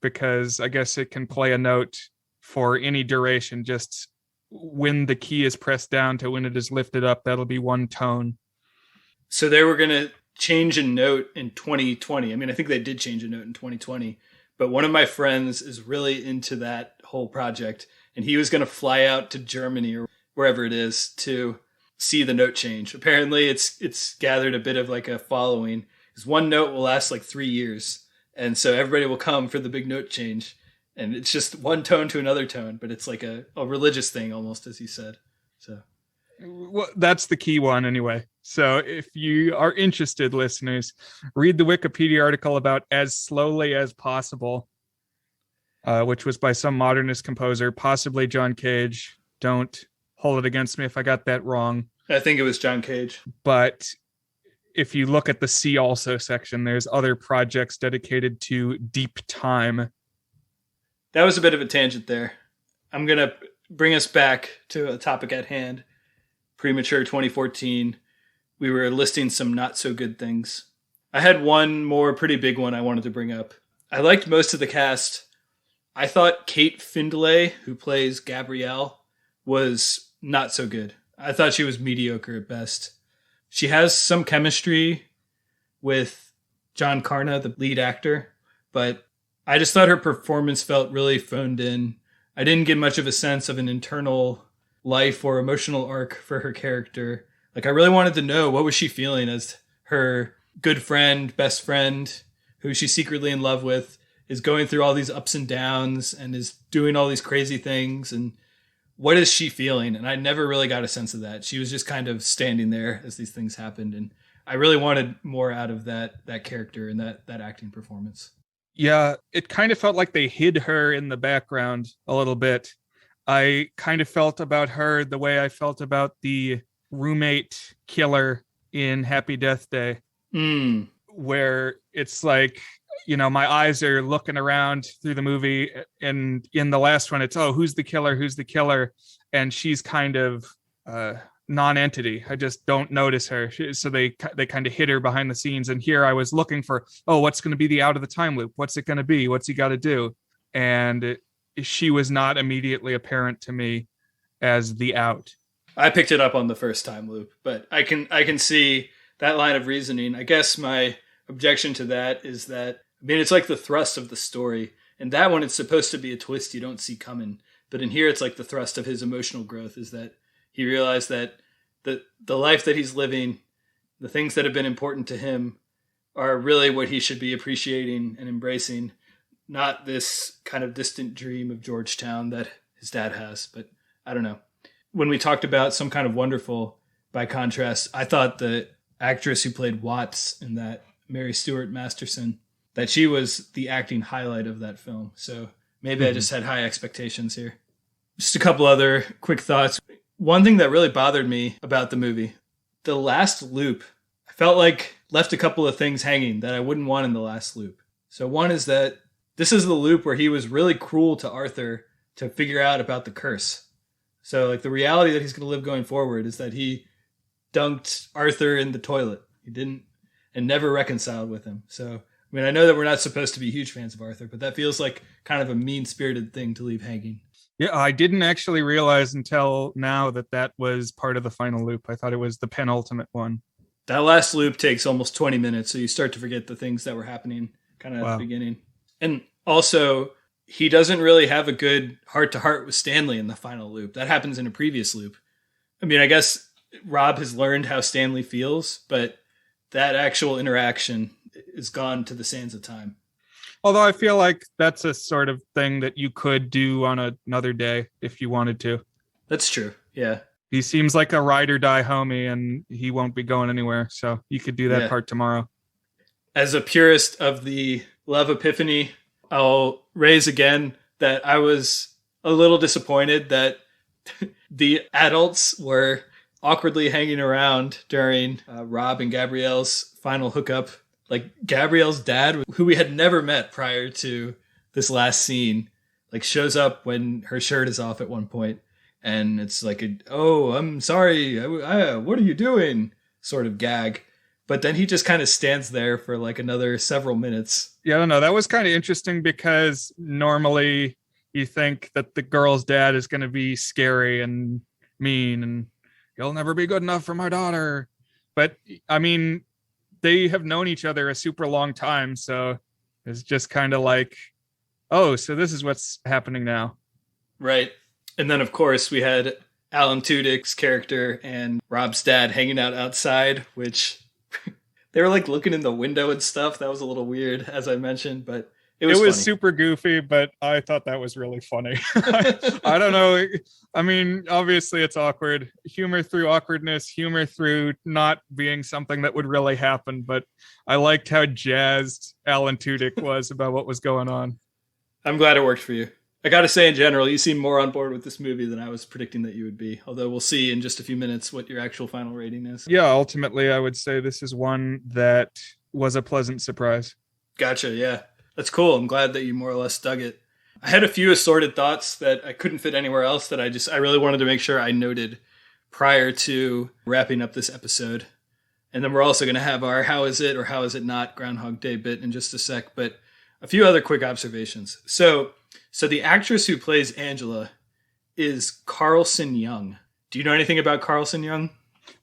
because I guess it can play a note for any duration. Just when the key is pressed down to when it is lifted up, that'll be one tone. So they were going to change a note in 2020. I mean, I think they did change a note in 2020, but one of my friends is really into that whole project, and he was going to fly out to Germany or wherever it is to see the note change. Apparently it's gathered a bit of like a following, because one note will last like 3 years. And so everybody will come for the big note change, and it's just one tone to another tone, but it's like a religious thing almost, as he said. So, well, that's the key one anyway. So if you are interested, listeners, read the Wikipedia article about As Slowly as Possible, which was by some modernist composer, possibly John Cage. Don't hold it against me if I got that wrong. I think it was John Cage. But if you look at the See Also section, there's other projects dedicated to deep time. That was a bit of a tangent there. I'm going to bring us back to a topic at hand. Premature 2014. We were listing some not so good things. I had one more pretty big one I wanted to bring up. I liked most of the cast. I thought Kate Findlay, who plays Gabrielle, was not so good. I thought she was mediocre at best. She has some chemistry with John Carna, the lead actor, but I just thought her performance felt really phoned in. I didn't get much of a sense of an internal life or emotional arc for her character. Like, I really wanted to know, what was she feeling as her good friend, best friend, who she's secretly in love with, is going through all these ups and downs and is doing all these crazy things, and what is she feeling? And I never really got a sense of that. She was just kind of standing there as these things happened, and I really wanted more out of that character and that acting performance. Yeah, it kind of felt like they hid her in the background a little bit. I kind of felt about her the way I felt about the roommate killer in Happy Death Day, where it's like, you know, my eyes are looking around through the movie, and in the last one, it's, oh, who's the killer? Who's the killer? And she's kind of non-entity. I just don't notice her. So they kind of hid her behind the scenes. And here I was looking for, oh, what's going to be the out of the time loop? What's it going to be? What's he got to do? And she was not immediately apparent to me as the out. I picked it up on the first time loop, but I can see that line of reasoning. I guess my objection to that is that, I mean, it's like the thrust of the story. And that one, it's supposed to be a twist you don't see coming. But in here, it's like the thrust of his emotional growth is that he realized that the life that he's living, the things that have been important to him, are really what he should be appreciating and embracing, not this kind of distant dream of Georgetown that his dad has. But I don't know. When we talked about Some Kind of Wonderful, by contrast, I thought the actress who played Watts in that, Mary Stuart Masterson, that she was the acting highlight of that film. So maybe I just had high expectations here. Just a couple other quick thoughts. One thing that really bothered me about the movie, the last loop, I felt like left a couple of things hanging that I wouldn't want in the last loop. So one is that this is the loop where he was really cruel to Arthur to figure out about the curse. So like the reality that he's going to live going forward is that he dunked Arthur in the toilet. He didn't, and never reconciled with him. So, I mean, I know that we're not supposed to be huge fans of Arthur, but that feels like kind of a mean-spirited thing to leave hanging. Yeah, I didn't actually realize until now that was part of the final loop. I thought it was the penultimate one. That last loop takes almost 20 minutes, so you start to forget the things that were happening kind of at the beginning. And also, he doesn't really have a good heart-to-heart with Stanley in the final loop. That happens in a previous loop. I mean, I guess Rob has learned how Stanley feels, but that actual interaction is gone to the sands of time. Although I feel like that's a sort of thing that you could do on another day if you wanted to. That's true. Yeah. He seems like a ride or die homie, and he won't be going anywhere. So you could do that part tomorrow. As a purist of the love epiphany, I'll raise again that I was a little disappointed that the adults were awkwardly hanging around during Rob and Gabrielle's final hookup. Like Gabrielle's dad, who we had never met prior to this last scene, like shows up when her shirt is off at one point, and it's like, oh, I'm sorry, what are you doing? Sort of gag. But then he just kind of stands there for like another several minutes. Yeah, I don't know. That was kind of interesting because normally you think that the girl's dad is going to be scary and mean and he'll never be good enough for my daughter. But I mean, they have known each other a super long time. So it's just kind of like, oh, so this is what's happening now. Right. And then, of course, we had Alan Tudyk's character and Rob's dad hanging out outside, which they were like looking in the window and stuff. That was a little weird, as I mentioned, but it was funny. Super goofy, but I thought that was really funny. I don't know. I mean, obviously it's awkward. Humor through awkwardness, humor through not being something that would really happen. But I liked how jazzed Alan Tudyk was about what was going on. I'm glad it worked for you. I got to say, in general, you seem more on board with this movie than I was predicting that you would be. Although we'll see in just a few minutes what your actual final rating is. Yeah, ultimately, I would say this is one that was a pleasant surprise. Gotcha, yeah. That's cool. I'm glad that you more or less dug it. I had a few assorted thoughts that I couldn't fit anywhere else that I really wanted to make sure I noted prior to wrapping up this episode. And then we're also going to have our how is it or how is it not Groundhog Day bit in just a sec. But a few other quick observations. So the actress who plays Angela is Carlson Young. Do you know anything about Carlson Young?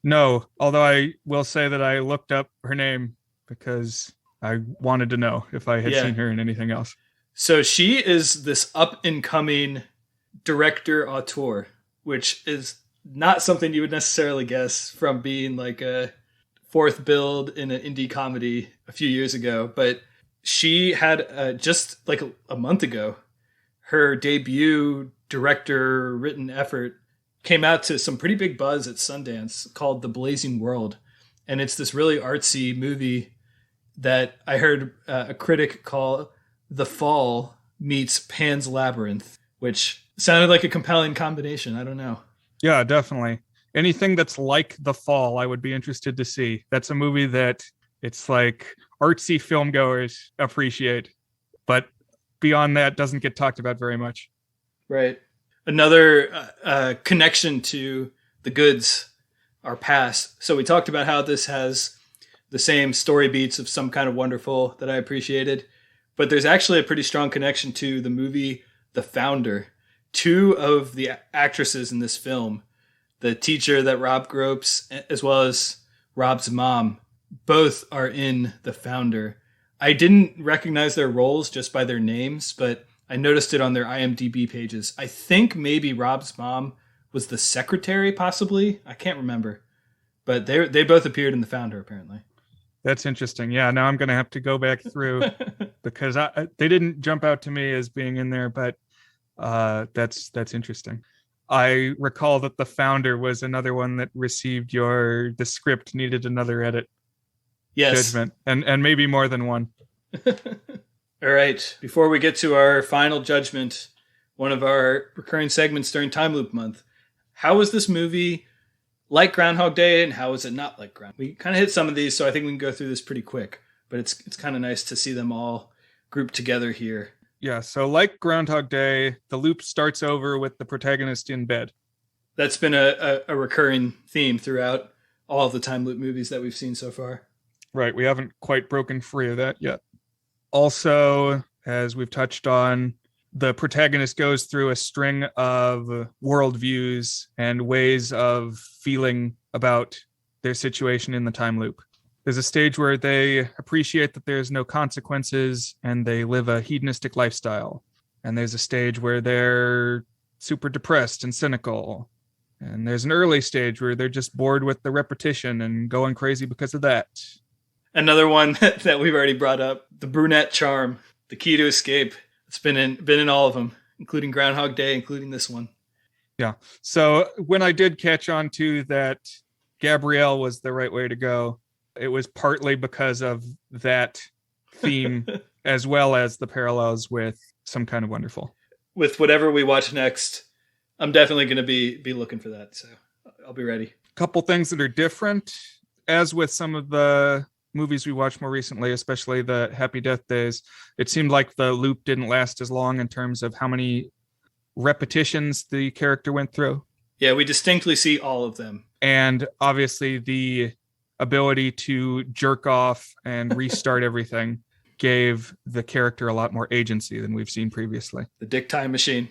No, although I will say that I looked up her name because I wanted to know if I had seen her in anything else. So she is this up-and-coming director auteur, which is not something you would necessarily guess from being like a fourth build in an indie comedy a few years ago. But she had just like a month ago, her debut director written effort came out to some pretty big buzz at Sundance called The Blazing World. And it's this really artsy movie that I heard a critic call The Fall meets Pan's Labyrinth, which sounded like a compelling combination. I don't know. Yeah, definitely. Anything that's like The Fall, I would be interested to see. That's a movie that it's like artsy film goers appreciate, but beyond that doesn't get talked about very much. Right. Another connection to The Goods, our past. So we talked about how this has the same story beats of Some Kind of Wonderful that I appreciated, but there's actually a pretty strong connection to the movie The Founder. Two of the actresses in this film, the teacher that Rob gropes, as well as Rob's mom, both are in The Founder. I didn't recognize their roles just by their names, but I noticed it on their IMDb pages. I think maybe Rob's mom was the secretary, possibly. I can't remember. But they both appeared in The Founder, apparently. That's interesting. Yeah, now I'm going to have to go back through because they didn't jump out to me as being in there, but that's interesting. I recall that The Founder was another one that received the script needed another edit. Yes. Judgment, and maybe more than one. All right. Before we get to our final judgment, one of our recurring segments during Time Loop Month, how was this movie like Groundhog Day, and how is it not like Groundhog? We kind of hit some of these, so I think we can go through this pretty quick. But it's kind of nice to see them all grouped together here. Yeah, so like Groundhog Day, the loop starts over with the protagonist in bed. That's been a recurring theme throughout all of the Time Loop movies that we've seen so far. Right, we haven't quite broken free of that yet. Also, as we've touched on, the protagonist goes through a string of worldviews and ways of feeling about their situation in the time loop. There's a stage where they appreciate that there's no consequences and they live a hedonistic lifestyle. And there's a stage where they're super depressed and cynical. And there's an early stage where they're just bored with the repetition and going crazy because of that. Another one that we've already brought up, the brunette charm, the key to escape. It's been in all of them, including Groundhog Day, including this one. Yeah. So when I did catch on to that Gabrielle was the right way to go, it was partly because of that theme as well as the parallels with Some Kind of Wonderful. With whatever we watch next, I'm definitely going to be looking for that. So I'll be ready. A couple things that are different, as with some of the movies we watched more recently, especially the Happy Death Days, it seemed like the loop didn't last as long in terms of how many repetitions the character went through. Yeah, we distinctly see all of them. And obviously the ability to jerk off and restart everything gave the character a lot more agency than we've seen previously. The dick time machine.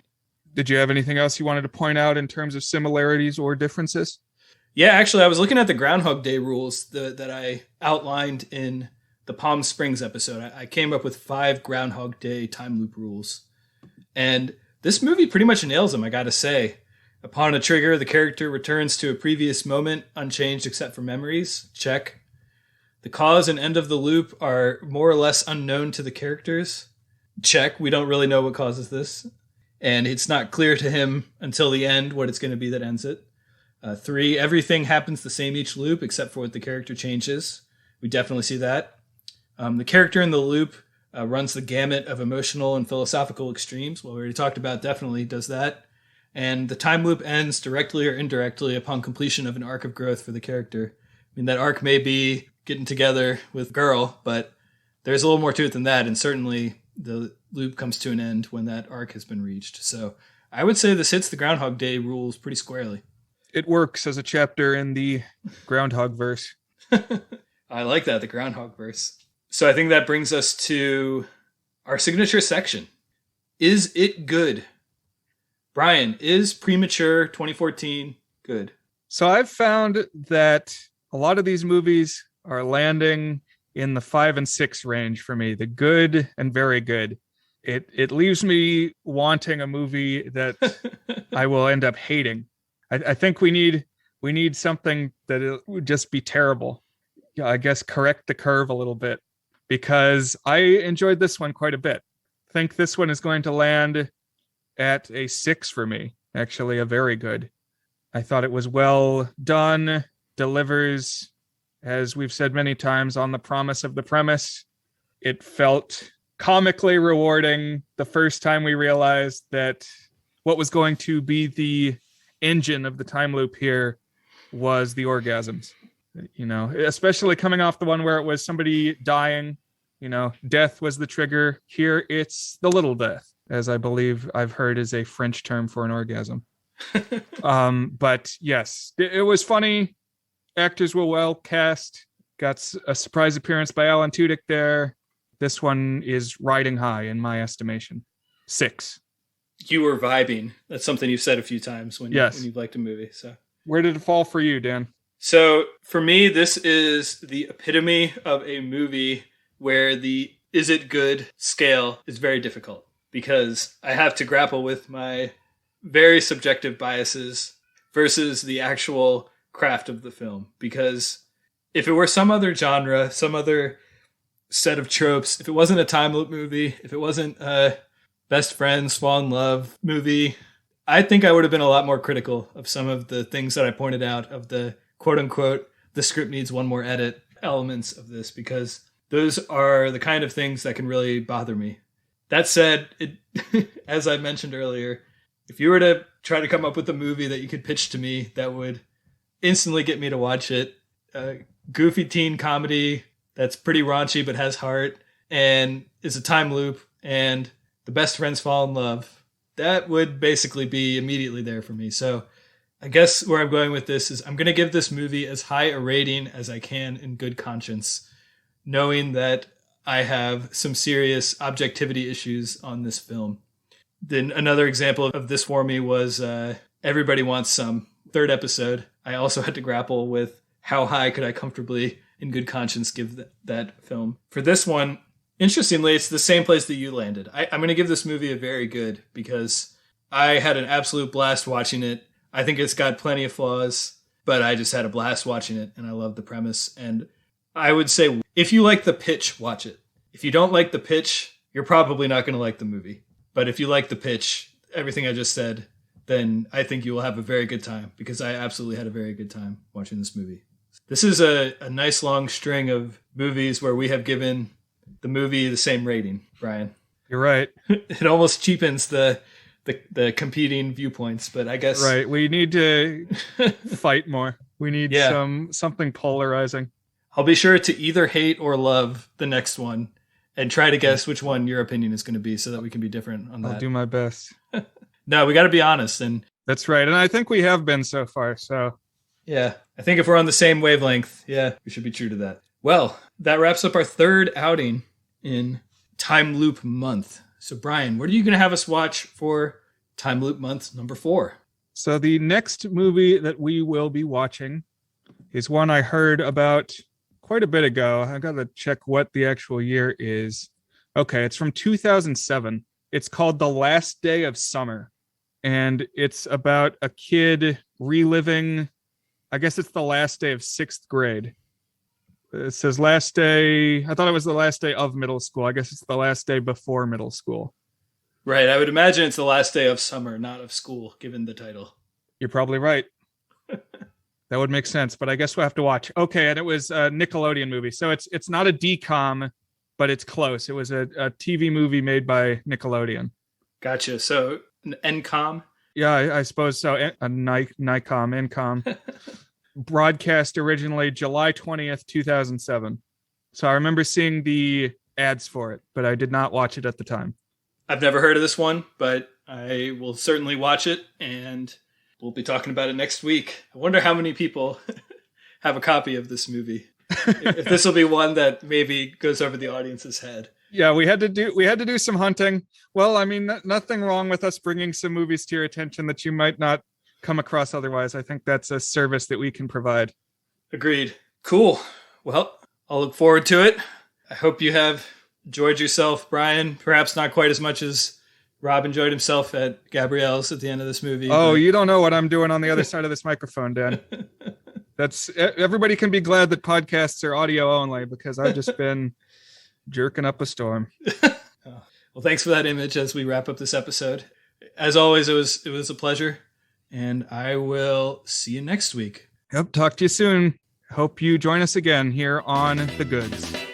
Did you have anything else you wanted to point out in terms of similarities or differences? Yeah, actually, I was looking at the Groundhog Day rules that I outlined in the Palm Springs episode. I came up with 5 Groundhog Day time loop rules. And this movie pretty much nails them, I gotta say. Upon a trigger, the character returns to a previous moment, unchanged except for memories. Check. The cause and end of the loop are more or less unknown to the characters. Check. We don't really know what causes this. And it's not clear to him until the end what it's going to be that ends it. 3, everything happens the same each loop except for what the character changes. We definitely see that. The character in the loop runs the gamut of emotional and philosophical extremes. Well, we already talked about, definitely does that. And the time loop ends directly or indirectly upon completion of an arc of growth for the character. I mean, that arc may be getting together with girl, but there's a little more to it than that. And certainly the loop comes to an end when that arc has been reached. So I would say this hits the Groundhog Day rules pretty squarely. It works as a chapter in the Groundhog verse. I like that, the Groundhog verse. So I think that brings us to our signature section. Is it good? Brian, is Premature 2014 good? So I've found that a lot of these movies are landing in the 5 and 6 range for me, the good and very good. It leaves me wanting a movie that I will end up hating. I think we need something that it would just be terrible. Yeah, I guess correct the curve a little bit, because I enjoyed this one quite a bit. I think this one is going to land at a 6 for me. Actually, a very good. I thought it was well done, delivers, as we've said many times, on the promise of the premise. It felt comically rewarding the first time we realized that what was going to be the engine of the time loop here was the orgasms. You know, especially coming off the one where it was somebody dying, you know, death was the trigger. Here it's the little death, as I believe I've heard is a French term for an orgasm. But yes, it was funny. Actors were well cast. Got a surprise appearance by Alan Tudyk there. This one is riding high in my estimation. 6. You were vibing. That's something you've said a few times when you've liked a movie. So where did it fall for you, Dan? So for me, this is the epitome of a movie where the is it good scale is very difficult, because I have to grapple with my very subjective biases versus the actual craft of the film. Because if it were some other genre, some other set of tropes, if it wasn't a time loop movie, if it wasn't a best friends fall in love movie, I think I would have been a lot more critical of some of the things that I pointed out of the quote unquote, the script needs one more edit elements of this, because those are the kind of things that can really bother me. That said, as I mentioned earlier, if you were to try to come up with a movie that you could pitch to me that would instantly get me to watch it, a goofy teen comedy that's pretty raunchy but has heart and is a time loop and the best friends fall in love, that would basically be immediately there for me. So I guess where I'm going with this is I'm going to give this movie as high a rating as I can in good conscience, knowing that I have some serious objectivity issues on this film. Then another example of this for me was Everybody Wants Some, 3rd episode. I also had to grapple with how high could I comfortably, in good conscience, give that film. For this one, interestingly, it's the same place that you landed. I'm going to give this movie a very good, because I had an absolute blast watching it. I think it's got plenty of flaws, but I just had a blast watching it, and I love the premise. And I would say, if you like the pitch, watch it. If you don't like the pitch, you're probably not going to like the movie. But if you like the pitch, everything I just said, then I think you will have a very good time, because I absolutely had a very good time watching this movie. This is a nice long string of movies where we have given the movie the same rating, Brian. You're right. It almost cheapens the competing viewpoints, but I guess right. We need to fight more. We need something polarizing. I'll be sure to either hate or love the next one, and try to guess which one your opinion is going to be, so that we can be different on that. I'll do my best. No, we got to be honest, and that's right. And I think we have been so far. So yeah, I think if we're on the same wavelength, we should be true to that. Well, that wraps up our 3rd outing in Time Loop Month. So, Brian, what are you going to have us watch for Time Loop Month number 4? So the next movie that we will be watching is one I heard about quite a bit ago. I got to check what the actual year is. Okay, it's from 2007. It's called The Last Day of Summer. And it's about a kid reliving, I guess it's the last day of 6th grade. It says last day. I thought it was the last day of middle school. I guess it's the last day before middle school. Right. I would imagine it's the last day of summer, not of school, given the title. You're probably right. That would make sense, but I guess we'll have to watch. Okay, and it was a Nickelodeon movie. So it's not a DCOM, but it's close. It was a TV movie made by Nickelodeon. Gotcha. So an NCOM? Yeah, I suppose so. A NICOM. Broadcast originally July 20th, 2007. So I remember seeing the ads for it, but I did not watch it at the time. I've never heard of this one, but I will certainly watch it, and we'll be talking about it next week. I wonder how many people have a copy of this movie. If this will be one that maybe goes over the audience's head. Yeah, we had to do some hunting. Well, I mean, nothing wrong with us bringing some movies to your attention that you might not come across otherwise. I think that's a service that we can provide. Agreed. Cool. Well, I'll look forward to it. I hope you have enjoyed yourself, Brian. Perhaps not quite as much as Rob enjoyed himself at Gabrielle's at the end of this movie. Oh, you don't know what I'm doing on the other side of this microphone, Dan. That's everybody can be glad that podcasts are audio only because I've just been jerking up a storm. Well, thanks for that image as we wrap up this episode. As always, it was a pleasure, and I will see you next week. Yep, talk to you soon. Hope you join us again here on The Goods.